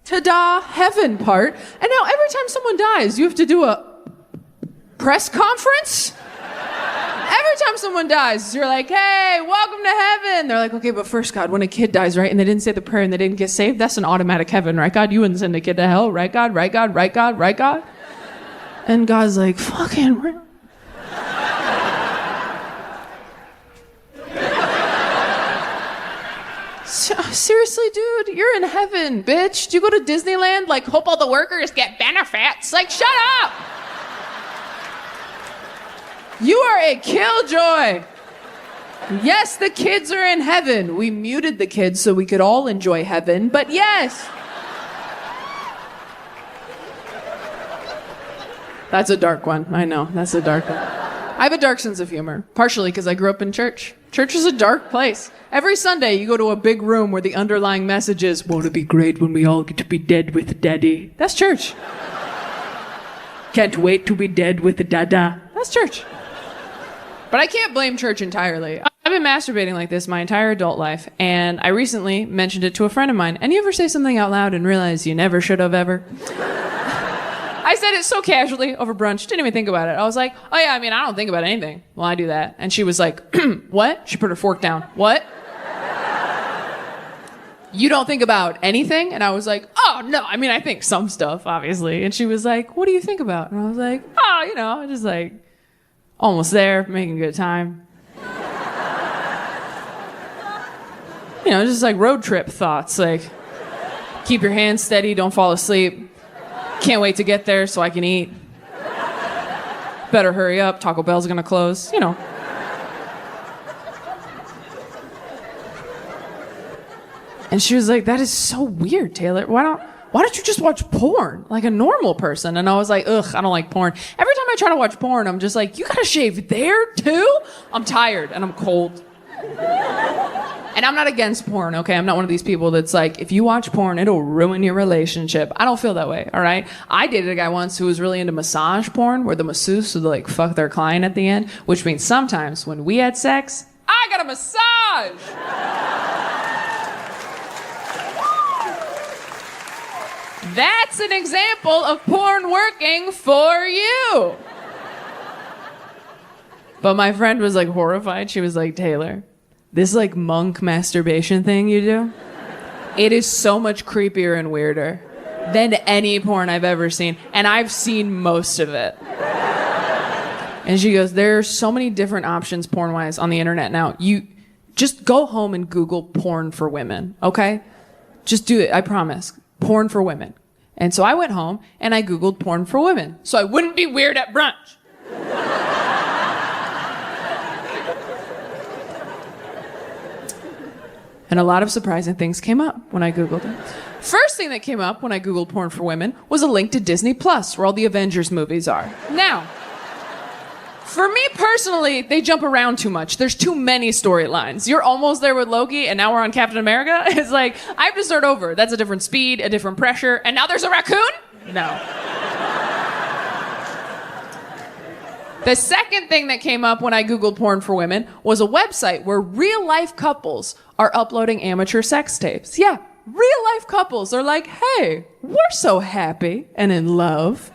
ta-da, heaven part. And now every time someone dies, you have to do a press conference? Every time someone dies, you're like, hey, welcome to heaven. They're like, okay, but first, God, when a kid dies, right, and they didn't say the prayer and they didn't get saved, that's an automatic heaven, right, God? You wouldn't send a kid to hell, right, God? Right, God? Right, God? Right, God? And God's like, fucking... Seriously, dude, you're in heaven, bitch. Do you go to Disneyland? Like, hope all the workers get benefits? Like, shut up. You are a killjoy. Yes, the kids are in heaven. We muted the kids so we could all enjoy heaven, but yes. That's a dark one. I know, that's a dark one. I have a dark sense of humor, partially because I grew up in church. Church is a dark place. Every Sunday, you go to a big room where the underlying message is, won't it be great when we all get to be dead with Daddy? That's church. Can't wait to be dead with Dada. That's church. But I can't blame church entirely. I've been masturbating like this my entire adult life, and I recently mentioned it to a friend of mine. And you ever say something out loud and realize you never should have ever? I said it so casually over brunch, didn't even think about it. I was like, oh yeah, I mean, I don't think about anything. Well, I do that. And she was like, what? She put her fork down. What? You don't think about anything? And I was like, oh no, I mean, I think some stuff, obviously. And she was like, what do you think about? And I was like, oh, you know, just like, almost there, making a good time. You know, just like road trip thoughts, like, keep your hands steady, don't fall asleep. Can't wait to get there so I can eat. Better hurry up, Taco Bell's gonna close, you know. And she was like, that is so weird, Taylor. Why don't you just watch porn like a normal person? And I was like, ugh, I don't like porn. Every time I try to watch porn, I'm just like, you gotta shave there too? I'm tired and I'm cold. And I'm not against porn, okay? I'm not one of these people that's like, if you watch porn, it'll ruin your relationship. I don't feel that way, all right? I dated a guy once who was really into massage porn, where the masseuse would like fuck their client at the end, which means sometimes when we had sex, I got a massage! That's an example of porn working for you. But my friend was like horrified. She was like, Taylor, this like monk masturbation thing you do, it is so much creepier and weirder than any porn I've ever seen. And I've seen most of it. And she goes, there are so many different options porn-wise on the internet now. You just go home and Google porn for women, okay? Just do it, I promise. Porn for women. And so I went home and I Googled porn for women so I wouldn't be weird at brunch. And a lot of surprising things came up when I Googled it. First thing that came up when I Googled porn for women was a link to Disney Plus, where all the Avengers movies are. Now, for me personally, they jump around too much. There's too many storylines. You're almost there with Loki, and now we're on Captain America. It's like, I have to start over. That's a different speed, a different pressure, and now there's a raccoon? No. The second thing that came up when I Googled porn for women was a website where real-life couples are uploading amateur sex tapes. Yeah, real-life couples are like, hey, we're so happy and in love.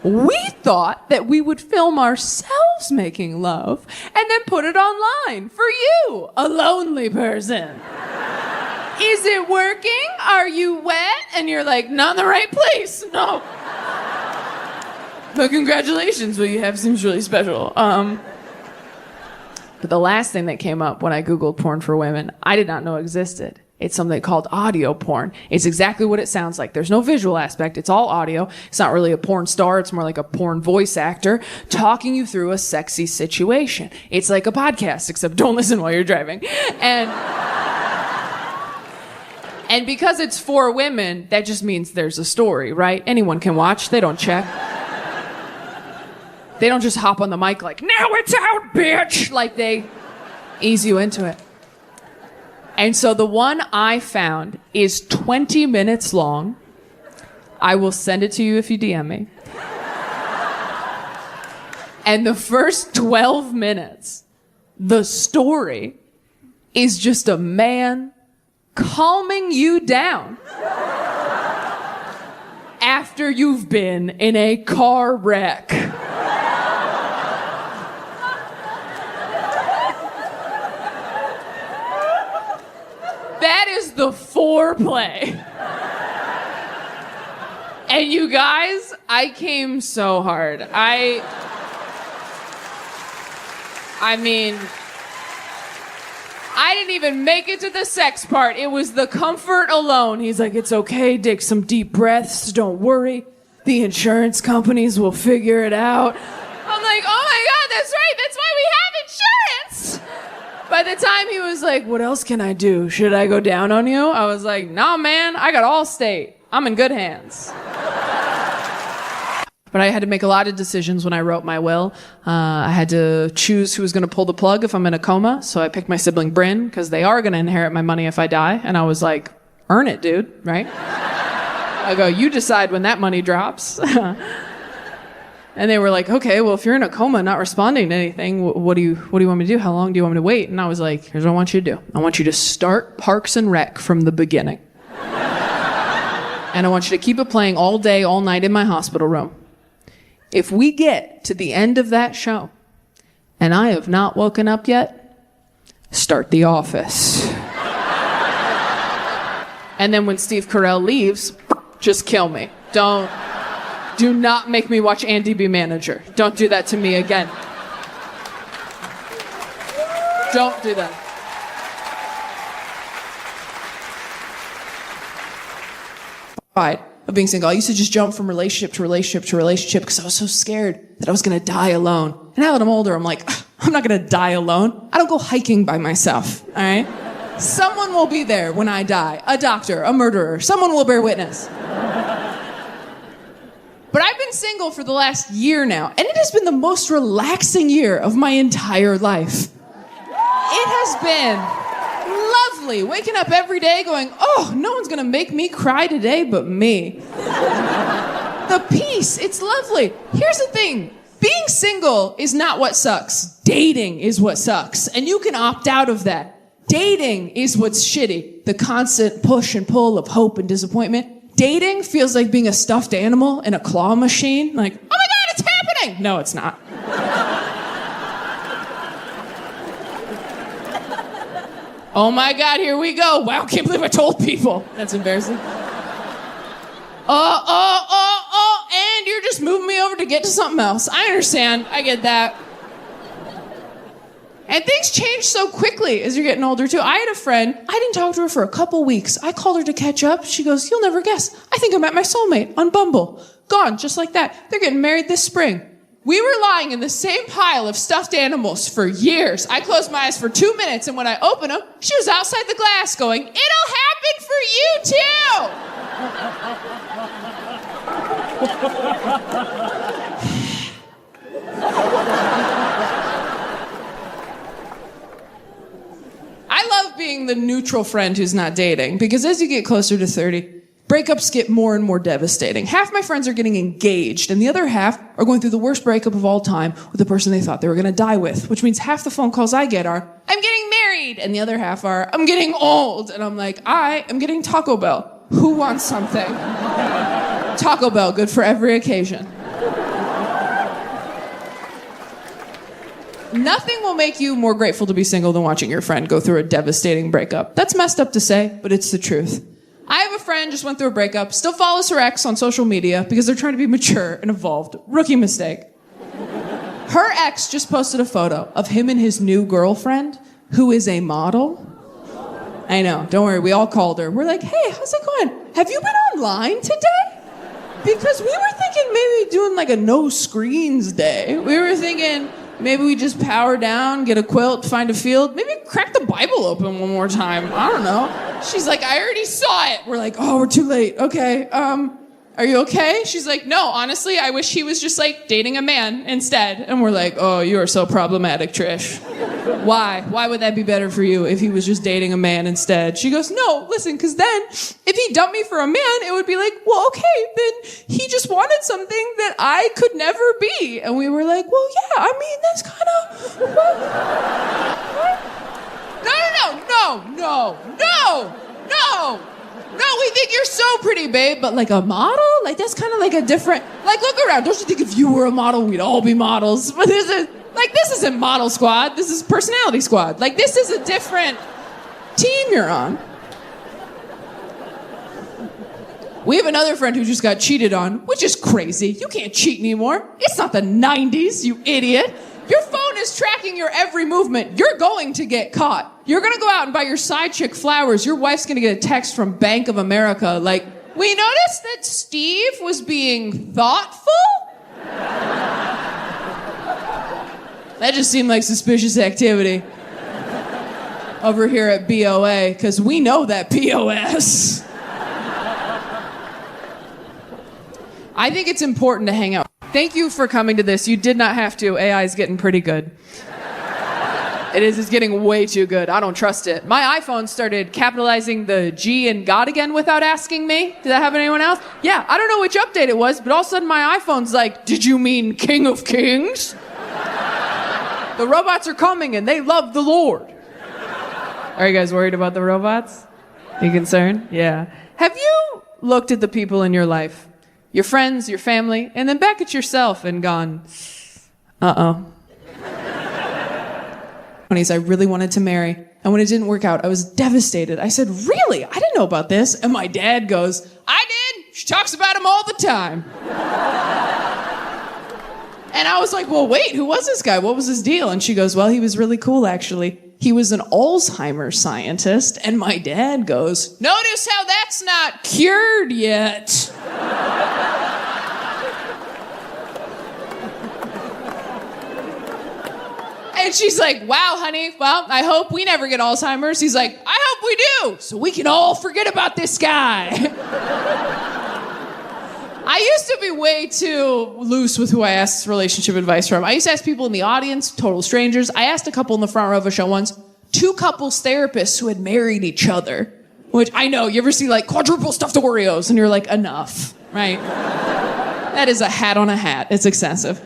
We thought that we would film ourselves making love and then put it online for you, a lonely person. Is it working? Are you wet? And you're like, not in the right place. No. But congratulations, what you have seems really special. But the last thing that came up when I Googled porn for women, I did not know existed. It's something called audio porn. It's exactly what it sounds like. There's no visual aspect. It's all audio. It's not really a porn star. It's more like a porn voice actor talking you through a sexy situation. It's like a podcast, except don't listen while you're driving. And because it's for women, that just means there's a story, right? Anyone can watch. They don't check. They don't just hop on the mic like, now it's out, bitch! Like they ease you into it. And so the one I found is 20 minutes long. I will send it to you if you DM me. And the first 12 minutes, the story is just a man calming you down after you've been in a car wreck. That is the foreplay. And you guys, I came so hard. I mean, I didn't even make it to the sex part. It was the comfort alone. He's like, it's okay, take some deep breaths, don't worry. The insurance companies will figure it out. I'm like, oh my God, that's right, that's why we have insurance. By the time he was like, what else can I do? Should I go down on you? I was like, nah, man, I got Allstate. I'm in good hands. But I had to make a lot of decisions when I wrote my will. I had to choose who was going to pull the plug if I'm in a coma. So I picked my sibling Bryn, because they are going to inherit my money if I die. And I was like, earn it, dude, right? I go, you decide when that money drops. And they were like, okay, well, if you're in a coma not responding to anything, what do you want me to do? How long do you want me to wait? And I was like, here's what I want you to do. I want you to start Parks and Rec from the beginning. And I want you to keep it playing all day, all night in my hospital room. If we get to the end of that show and I have not woken up yet, start The Office. And then when Steve Carell leaves, just kill me. Do not make me watch Andy be manager. Don't do that to me again. Don't do that. Of being single. I used to just jump from relationship to relationship to relationship because I was so scared that I was going to die alone. And now that I'm older, I'm like, I'm not going to die alone. I don't go hiking by myself, all right? Someone will be there when I die. A doctor, a murderer. Someone will bear witness. But I've been single for the last year now, and it has been the most relaxing year of my entire life. It has been lovely. Waking up every day going, oh, no one's going to make me cry today but me. The peace, it's lovely. Here's the thing. Being single is not what sucks. Dating is what sucks. And you can opt out of that. Dating is what's shitty. The constant push and pull of hope and disappointment. Dating feels like being a stuffed animal in a claw machine. Like, oh my God, it's happening! No, it's not. Oh my God, here we go. Wow, can't believe I told people. That's embarrassing. And you're just moving me over to get to something else. I understand. I get that. And things change so quickly as you're getting older, too. I had a friend. I didn't talk to her for a couple weeks. I called her to catch up. She goes, you'll never guess. I think I met my soulmate on Bumble. Gone, just like that. They're getting married this spring. We were lying in the same pile of stuffed animals for years. I closed my eyes for 2 minutes, and when I opened them, she was outside the glass going, it'll happen for you, too! I love being the neutral friend who's not dating, because as you get closer to 30, breakups get more and more devastating. Half my friends are getting engaged, and the other half are going through the worst breakup of all time with the person they thought they were going to die with, which means half the phone calls I get are, I'm getting married, and the other half are, I'm getting old, and I'm like, I am getting Taco Bell. Who wants something? Taco Bell, good for every occasion. Nothing will make you more grateful to be single than watching your friend go through a devastating breakup. That's messed up to say, but it's the truth. I have a friend just went through a breakup, still follows her ex on social media because they're trying to be mature and evolved. Rookie mistake. Her ex just posted a photo of him and his new girlfriend, who is a model. I know, don't worry, we all called her. We're like, hey, how's it going? Have you been online today? Because we were thinking maybe doing like a no screens day. We were thinking maybe we just power down, get a quilt, find a field, maybe crack the Bible open one more time. I don't know. She's like, I already saw it. We're like, oh, we're too late. Okay, are you okay? She's like, no, honestly, I wish he was just like dating a man instead. And we're like, oh, you are so problematic, Trish. Why? Why would that be better for you if he was just dating a man instead? She goes, no, listen, because then if he dumped me for a man, it would be like, well, okay, then he just wanted something that I could never be. And we were like, well, yeah, I mean, that's kind of... No. No, we think you're so pretty, babe, but like a model? Like that's kind of like a different, like look around. Don't you think if you were a model, we'd all be models? But this isn't model squad. This is personality squad. Like this is a different team you're on. We have another friend who just got cheated on, which is crazy. You can't cheat anymore. It's not the 90s, you idiot. Your phone is tracking your every movement. You're going to get caught. You're going to go out and buy your side chick flowers. Your wife's going to get a text from Bank of America like, we noticed that Steve was being thoughtful? That just seemed like suspicious activity over here at BOA, because we know that POS. I think it's important to hang out. Thank you for coming to this. You did not have to. AI is getting pretty good. It's getting way too good. I don't trust it. My iPhone started capitalizing the G in God again without asking me. Did that happen to anyone else? Yeah, I don't know which update it was, but all of a sudden my iPhone's like, did you mean King of Kings? The robots are coming and they love the Lord. Are you guys worried about the robots? Are you concerned? Yeah. Have you looked at the people in your life? Your friends, your family, and then back at yourself and gone, uh-oh. I really wanted to marry, and when it didn't work out, I was devastated. I said, really? I didn't know about this. And my dad goes, I did. She talks about him all the time. And I was like, well, wait, who was this guy? What was his deal? And she goes, well, he was really cool, actually. He was an Alzheimer's scientist. And my dad goes, notice how that's not cured yet. And she's like, wow, honey, well, I hope we never get Alzheimer's. He's like, I hope we do, so we can all forget about this guy. I used to be way too loose with who I asked relationship advice from. I used to ask people in the audience, total strangers. I asked a couple in the front row of a show once, 2 couples therapists who had married each other. Which, I know, you ever see like quadruple stuffed Oreos and you're like, enough, right? That is a hat on a hat. It's excessive.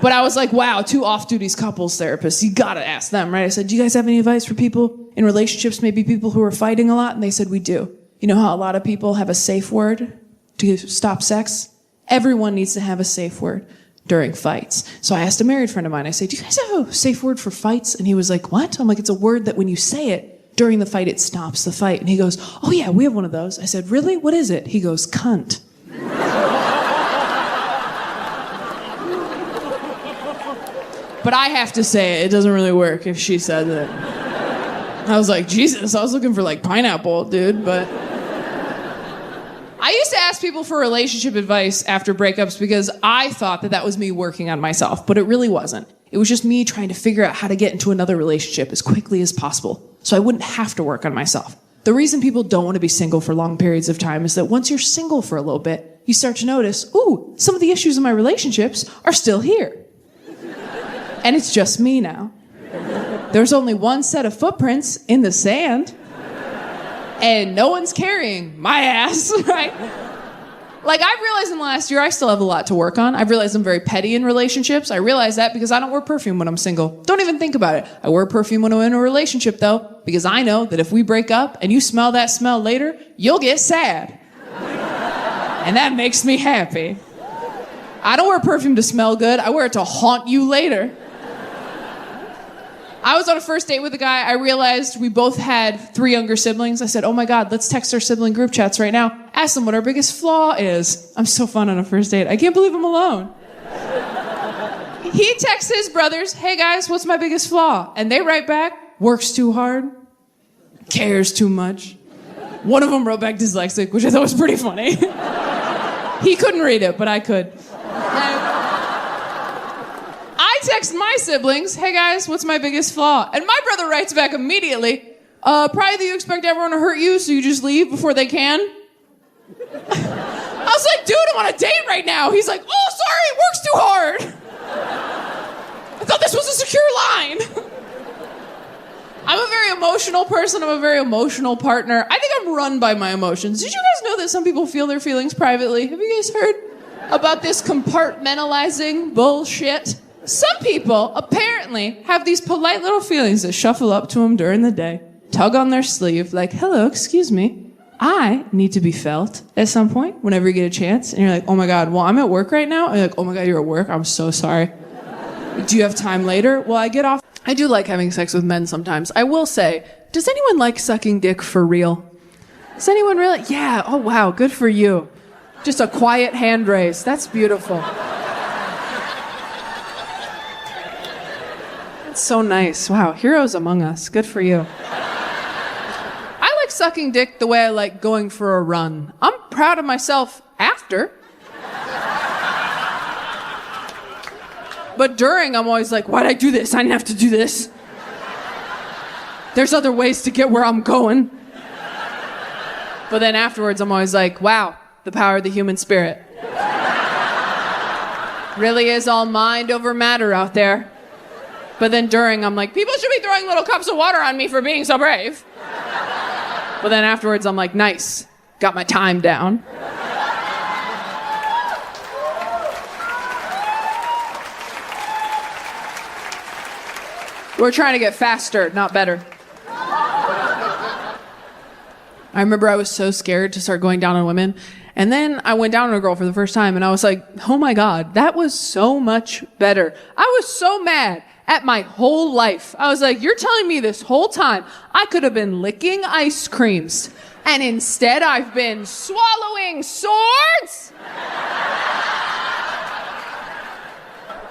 But I was like, wow, 2 off-duty couples therapists. You gotta ask them, right? I said, do you guys have any advice for people in relationships, maybe people who are fighting a lot? And they said, we do. You know how a lot of people have a safe word to stop sex? Everyone needs to have a safe word during fights. So I asked a married friend of mine, I said, do you guys have a safe word for fights? And he was like, what? I'm like, it's a word that when you say it during the fight, it stops the fight. And he goes, oh yeah, we have one of those. I said, really? What is it? He goes, cunt. But I have to say it doesn't really work if she says it. I was like, Jesus, I was looking for like pineapple, dude, but... I used to ask people for relationship advice after breakups because I thought that was me working on myself, but it really wasn't. It was just me trying to figure out how to get into another relationship as quickly as possible so I wouldn't have to work on myself. The reason people don't want to be single for long periods of time is that once you're single for a little bit, you start to notice, ooh, some of the issues in my relationships are still here. And it's just me now. There's only one set of footprints in the sand. And no one's carrying my ass, right? Like, I've realized in the last year, I still have a lot to work on. I've realized I'm very petty in relationships. I realize that because I don't wear perfume when I'm single. Don't even think about it. I wear perfume when I'm in a relationship, though, because I know that if we break up and you smell that smell later, you'll get sad. And that makes me happy. I don't wear perfume to smell good. I wear it to haunt you later. I was on a first date with a guy. I realized we both had 3 younger siblings. I said, oh my God, let's text our sibling group chats right now. Ask them what our biggest flaw is. I'm so fun on a first date. I can't believe I'm alone. He texts his brothers, hey guys, what's my biggest flaw? And they write back, works too hard, cares too much. One of them wrote back dyslexic, which I thought was pretty funny. He couldn't read it, but I could. I text my siblings, hey guys, what's my biggest flaw? And my brother writes back immediately, probably that you expect everyone to hurt you, so you just leave before they can. I was like, dude, I'm on a date right now. He's like, oh, sorry, it works too hard. I thought this was a secure line. I'm a very emotional person. I'm a very emotional partner. I think I'm run by my emotions. Did you guys know that some people feel their feelings privately? Have you guys heard about this compartmentalizing bullshit? Some people apparently have these polite little feelings that shuffle up to them during the day, tug on their sleeve, like, hello, excuse me, I need to be felt at some point whenever you get a chance. And you're like, oh my God, well, I'm at work right now. And you're like, oh my God, you're at work? I'm so sorry. Do you have time later? Well, I get off. I do like having sex with men sometimes. I will say, does anyone like sucking dick for real? Does anyone really? Yeah. Oh, wow. Good for you. Just a quiet hand raise. That's beautiful. That's so nice. Wow. Heroes among us. Good for you. I like sucking dick the way I like going for a run. I'm proud of myself after. But during, I'm always like, why'd I do this? I didn't have to do this. There's other ways to get where I'm going. But then afterwards, I'm always like, wow, the power of the human spirit. Really is all mind over matter out there. But then during, I'm like, people should be throwing little cups of water on me for being so brave. But then afterwards, I'm like, nice, got my time down. We're trying to get faster, not better. I remember I was so scared to start going down on women. And then I went down on a girl for the first time and I was like, oh my God, that was so much better. I was so mad at my whole life. I was like, you're telling me this whole time I could have been licking ice creams. And instead I've been swallowing swords?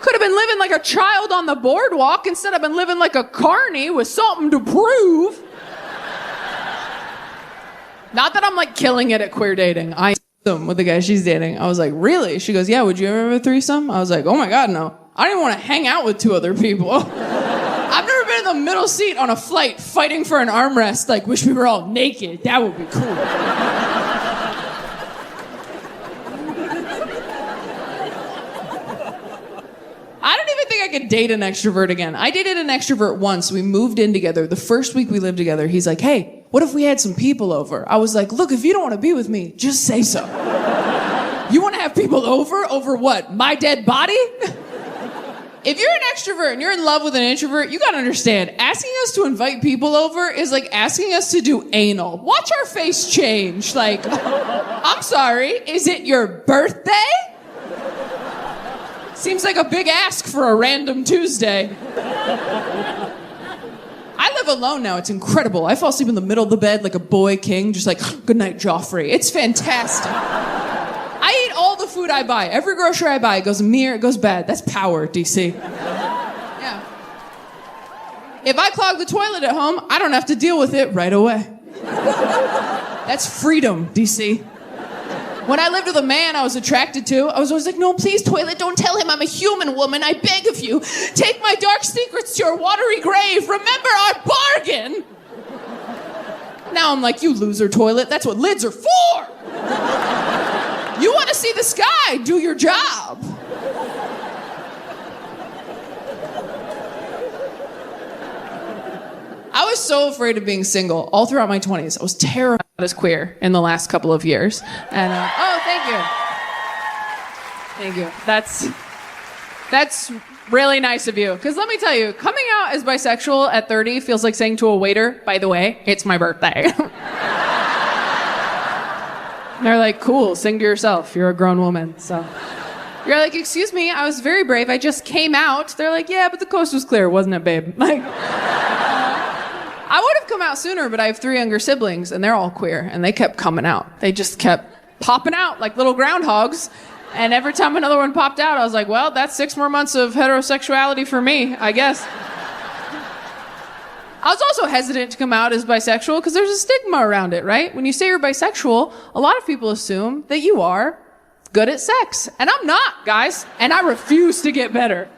Could have been living like a child on the boardwalk. Instead, I've been living like a carny with something to prove. Not that I'm like killing it at queer dating. I them with the guy she's dating. I was like, really? She goes, yeah, would you ever have a threesome? I was like, oh my God, no. I didn't want to hang out with two other people. I've never been in the middle seat on a flight fighting for an armrest. Like, wish we were all naked. That would be cool. I don't even think I could date an extrovert again. I dated an extrovert once. We moved in together. The first week we lived together, he's like, hey, what if we had some people over? I was like, look, if you don't want to be with me, just say so. You want to have people over? Over what? My dead body? If you're an extrovert and you're in love with an introvert, you gotta understand, asking us to invite people over is like asking us to do anal. Watch our face change. Like, I'm sorry, is it your birthday? Seems like a big ask for a random Tuesday. I live alone now. It's incredible. I fall asleep in the middle of the bed like a boy king, just like, good night, Joffrey. It's fantastic. I eat all the food I buy. Every grocery I buy, it goes mere, it goes bad. That's power, DC. Yeah. If I clog the toilet at home, I don't have to deal with it right away. That's freedom, DC. When I lived with a man I was attracted to, I was always like, no, please, toilet, don't tell him I'm a human woman. I beg of you. Take my dark secrets to your watery grave. Remember our bargain. Now I'm like, you loser, toilet. That's what lids are for. You want to see the sky. Do your job. I was so afraid of being single all throughout my 20s. I was terrified as queer in the last couple of years. And, oh, thank you. Thank you. That's really nice of you. Because let me tell you, coming out as bisexual at 30 feels like saying to a waiter, by the way, it's my birthday. They're like, cool, sing to yourself. You're a grown woman, so. You're like, excuse me, I was very brave. I just came out. They're like, yeah, but the coast was clear, wasn't it, babe? Like, I would have come out sooner, but I have 3 younger siblings, and they're all queer, and they kept coming out. They just kept popping out like little groundhogs, and every time another one popped out, I was like, well, that's 6 more months of heterosexuality for me, I guess. I was also hesitant to come out as bisexual because there's a stigma around it, right? When you say you're bisexual, a lot of people assume that you are good at sex, and I'm not, guys, and I refuse to get better.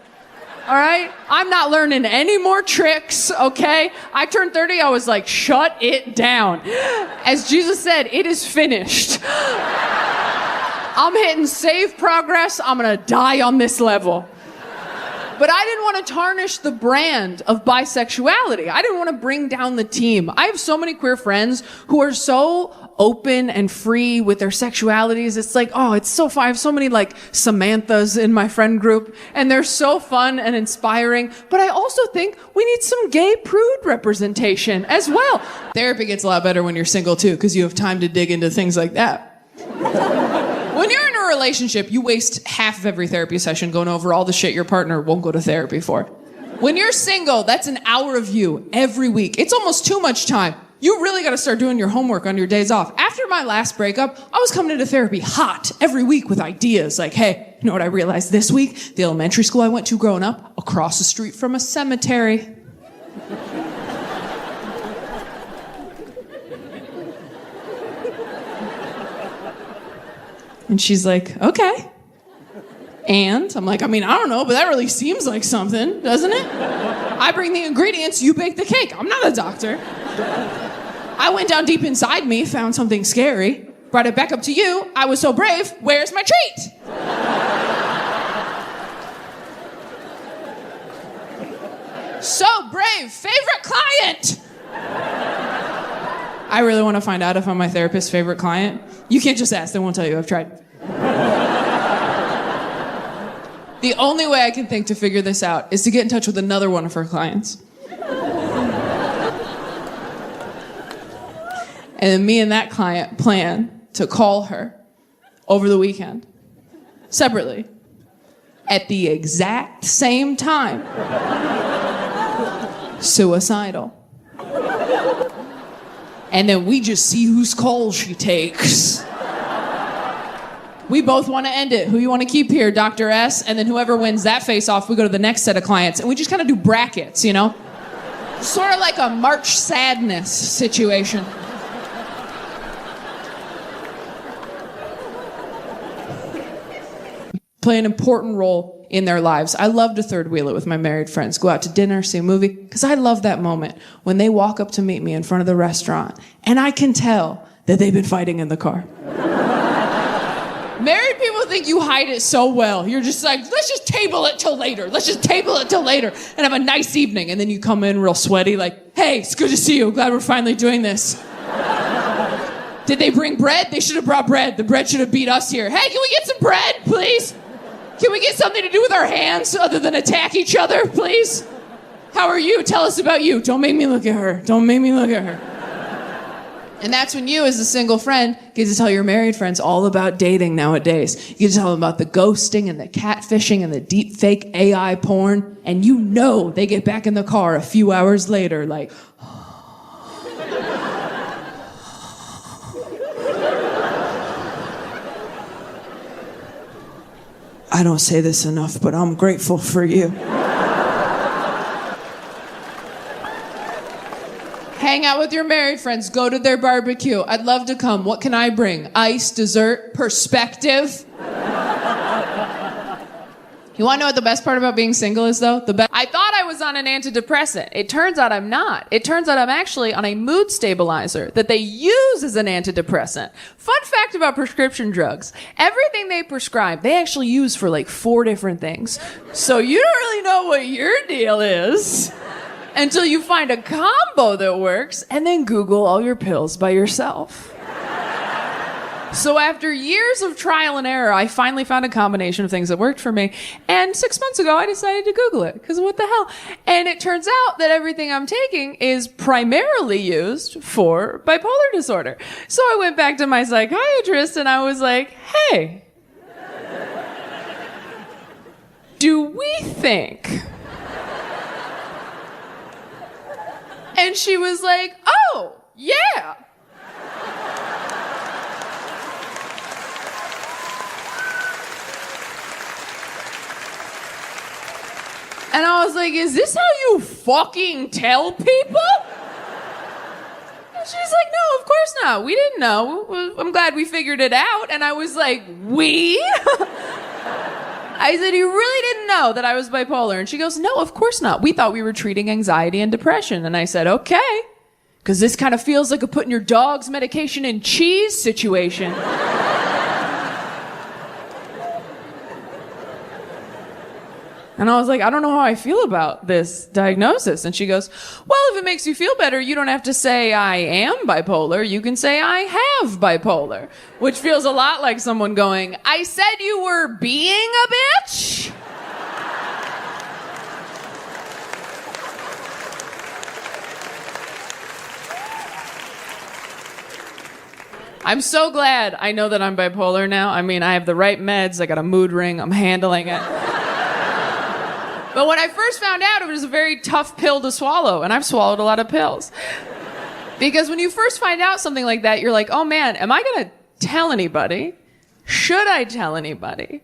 All right? I'm not learning any more tricks, okay? I turned 30, I was like, shut it down. As Jesus said, it is finished. I'm hitting save progress. I'm gonna die on this level. But But I didn't want to tarnish the brand of bisexuality. I didn't want to bring down the team. I have so many queer friends who are so open and free with their sexualities. It's like, oh, it's so fun. I have so many like Samanthas in my friend group, and they're so fun and inspiring. But I also think we need some gay prude representation as well. Therapy gets a lot better when you're single too, because you have time to dig into things like that. When you're in a relationship, you waste half of every therapy session going over all the shit your partner won't go to therapy for. When you're single, that's an hour of you every week. It's almost too much time. You really got to start doing your homework on your days off. After my last breakup, I was coming into therapy hot every week with ideas like, hey, you know what I realized this week? The elementary school I went to growing up, across the street from a cemetery. And she's like, okay. And I'm like, I don't know, but that really seems like something, doesn't it? I bring the ingredients, you bake the cake. I'm not a doctor. I went down deep inside me, found something scary, brought it back up to you. I was so brave. Where's my treat? So brave. Favorite client. I really want to find out if I'm my therapist's favorite client. You can't just ask. They won't tell you. I've tried. The only way I can think to figure this out is to get in touch with another one of her clients. And then me and that client plan to call her over the weekend, separately, at the exact same time. Suicidal. And then we just see whose call she takes. We both want to end it. Who you want to keep here, Dr. S? And then whoever wins that face-off, we go to the next set of clients. And we just kind of do brackets, you know? Sort of like a March Sadness situation. Play an important role in their lives. I love to third wheel it with my married friends. Go out to dinner, see a movie. Because I love that moment when they walk up to meet me in front of the restaurant. And I can tell that they've been fighting in the car. Married people think you hide it so well. You're just like, let's just table it till later. Let's just table it till later and have a nice evening. And then you come in real sweaty like, hey, it's good to see you. Glad we're finally doing this. Did they bring bread? They should have brought bread. The bread should have beat us here. Hey, can we get some bread, please? Can we get something to do with our hands other than attack each other, please? How are you? Tell us about you. Don't make me look at her. Don't make me look at her. And that's when you, as a single friend, get to tell your married friends all about dating nowadays. You get to tell them about the ghosting and the catfishing and the deep fake AI porn. And you know they get back in the car a few hours later like... I don't say this enough, but I'm grateful for you. Hang out with your married friends. Go to their barbecue. I'd love to come. What can I bring? Ice, dessert, perspective. You want to know what the best part about being single is, though? I thought I was on an antidepressant. It turns out I'm not. It turns out I'm actually on a mood stabilizer that they use as an antidepressant. Fun fact about prescription drugs. Everything they prescribe, they actually use for like 4 different things. So you don't really know what your deal is until you find a combo that works and then Google all your pills by yourself. So after years of trial and error, I finally found a combination of things that worked for me. And 6 months ago, I decided to Google it, because what the hell? And it turns out that everything I'm taking is primarily used for bipolar disorder. So I went back to my psychiatrist and I was like, hey, do we think? And she was like, oh, yeah. And I was like, is this how you fucking tell people? And she's like, no, of course not. We didn't know. I'm glad we figured it out. And I was like, we? I said, you really didn't know that I was bipolar? And she goes, no, of course not. We thought we were treating anxiety and depression. And I said, okay. Because this kind of feels like a putting your dog's medication in cheese situation. And I was like, I don't know how I feel about this diagnosis. And she goes, well, if it makes you feel better, you don't have to say I am bipolar. You can say I have bipolar, which feels a lot like someone going, I said you were being a bitch. I'm so glad I know that I'm bipolar now. I mean, I have the right meds. I got a mood ring. I'm handling it. But when I first found out, it was a very tough pill to swallow, and I've swallowed a lot of pills. Because when you first find out something like that, you're like, oh man, am I gonna tell anybody? Should I tell anybody?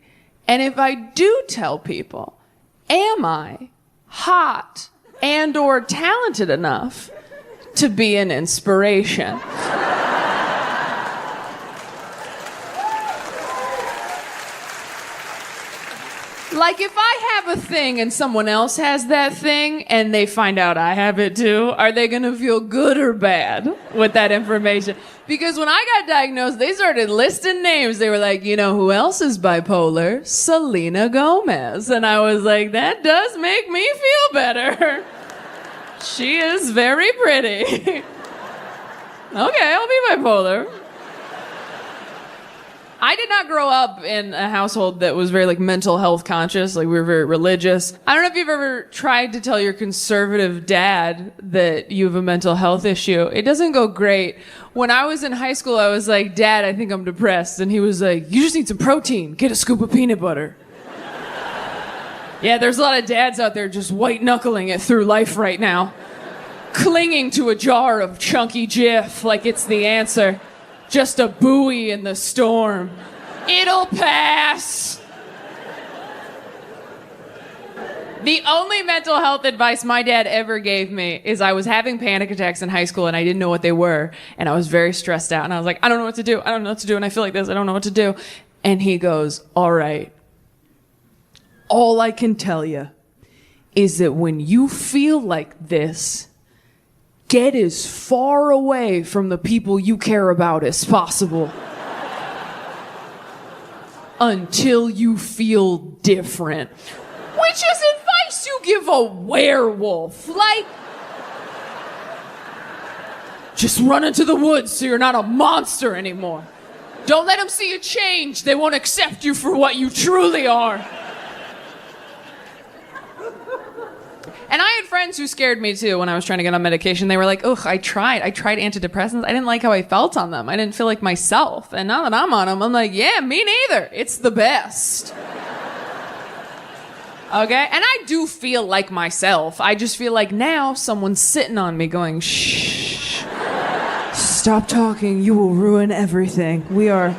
And if I do tell people, am I hot and or talented enough to be an inspiration? Like, if I have a thing and someone else has that thing and they find out I have it too, are they gonna feel good or bad with that information? Because when I got diagnosed, they started listing names. They were like, you know who else is bipolar? Selena Gomez. And I was like, that does make me feel better. She is very pretty. Okay, I'll be bipolar. I did not grow up in a household that was very like mental health conscious. Like, we were very religious. I don't know if you've ever tried to tell your conservative dad that you have a mental health issue. It doesn't go great. When I was in high school, I was like, Dad, I think I'm depressed. And he was like, you just need some protein. Get a scoop of peanut butter. Yeah, there's a lot of dads out there just white knuckling it through life right now. Clinging to a jar of chunky Jif like it's the answer. Just a buoy in the storm. It'll pass. The only mental health advice my dad ever gave me is I was having panic attacks in high school and I didn't know what they were. And I was very stressed out. And I was like, I don't know what to do. I don't know what to do. And I feel like this. I don't know what to do. And he goes, all right. All I can tell you is that when you feel like this, get as far away from the people you care about as possible until you feel different. Which is advice you give a werewolf. Like, just run into the woods so you're not a monster anymore. Don't let them see you change. They won't accept you for what you truly are. And I had friends who scared me too when I was trying to get on medication. They were like, ugh, I tried antidepressants. I didn't like how I felt on them. I didn't feel like myself. And now that I'm on them, I'm like, yeah, me neither. It's the best. Okay? And I do feel like myself. I just feel like now someone's sitting on me going, shh, stop talking. You will ruin everything. We are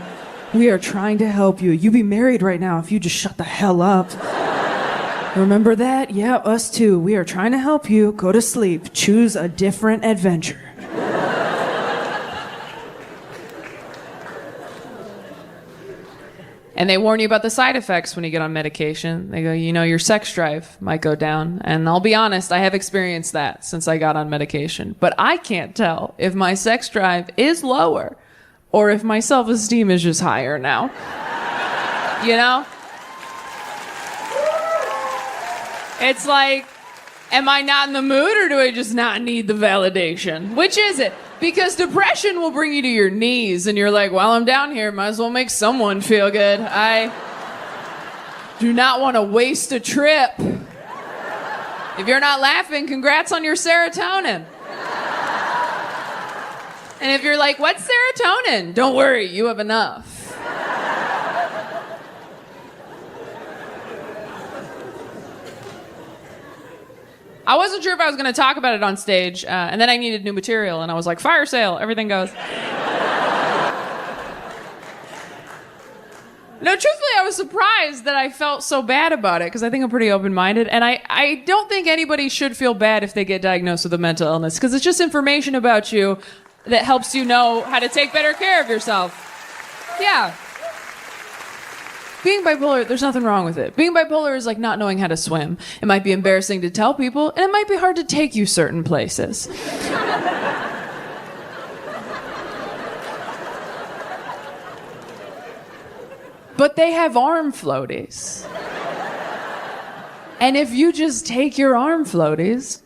trying to help you. You'd be married right now if you just shut the hell up. Remember that? Yeah, us too. We are trying to help you. Go to sleep. Choose a different adventure. And they warn you about the side effects when you get on medication. They go, you know, your sex drive might go down. And I'll be honest, I have experienced that since I got on medication. But I can't tell if my sex drive is lower or if my self-esteem is just higher now. You know? It's like, am I not in the mood or do I just not need the validation? Which is it? Because depression will bring you to your knees and you're like, while I'm down here, might as well make someone feel good. I do not want to waste a trip. If you're not laughing, congrats on your serotonin. And if you're like, what's serotonin? Don't worry, you have enough. I wasn't sure if I was going to talk about it on stage, and then I needed new material, and I was like, fire sale, everything goes. No, truthfully, I was surprised that I felt so bad about it, because I think I'm pretty open-minded, and I don't think anybody should feel bad if they get diagnosed with a mental illness, because it's just information about you that helps you know how to take better care of yourself. Yeah. Being bipolar, there's nothing wrong with it. Being bipolar is like not knowing how to swim. It might be embarrassing to tell people, and it might be hard to take you certain places. But they have arm floaties. And if you just take your arm floaties,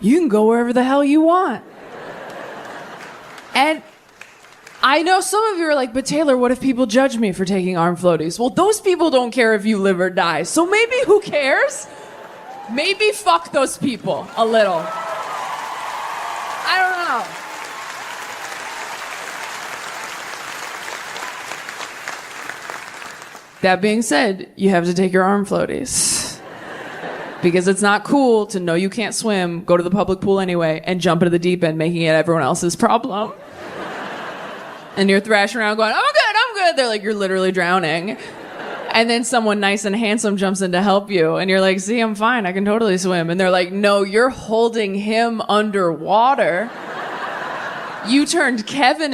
you can go wherever the hell you want. And I know some of you are like, but Taylor, what if people judge me for taking arm floaties? Well, those people don't care if you live or die. So maybe who cares? Maybe fuck those people a little. I don't know. That being said, you have to take your arm floaties. Because it's not cool to know you can't swim, go to the public pool anyway, and jump into the deep end, making it everyone else's problem. And you're thrashing around going, I'm good. They're like, you're literally drowning. And then someone nice and handsome jumps in to help you. And you're like, see, I'm fine. I can totally swim. And they're like, no, you're holding him underwater. You turned Kevin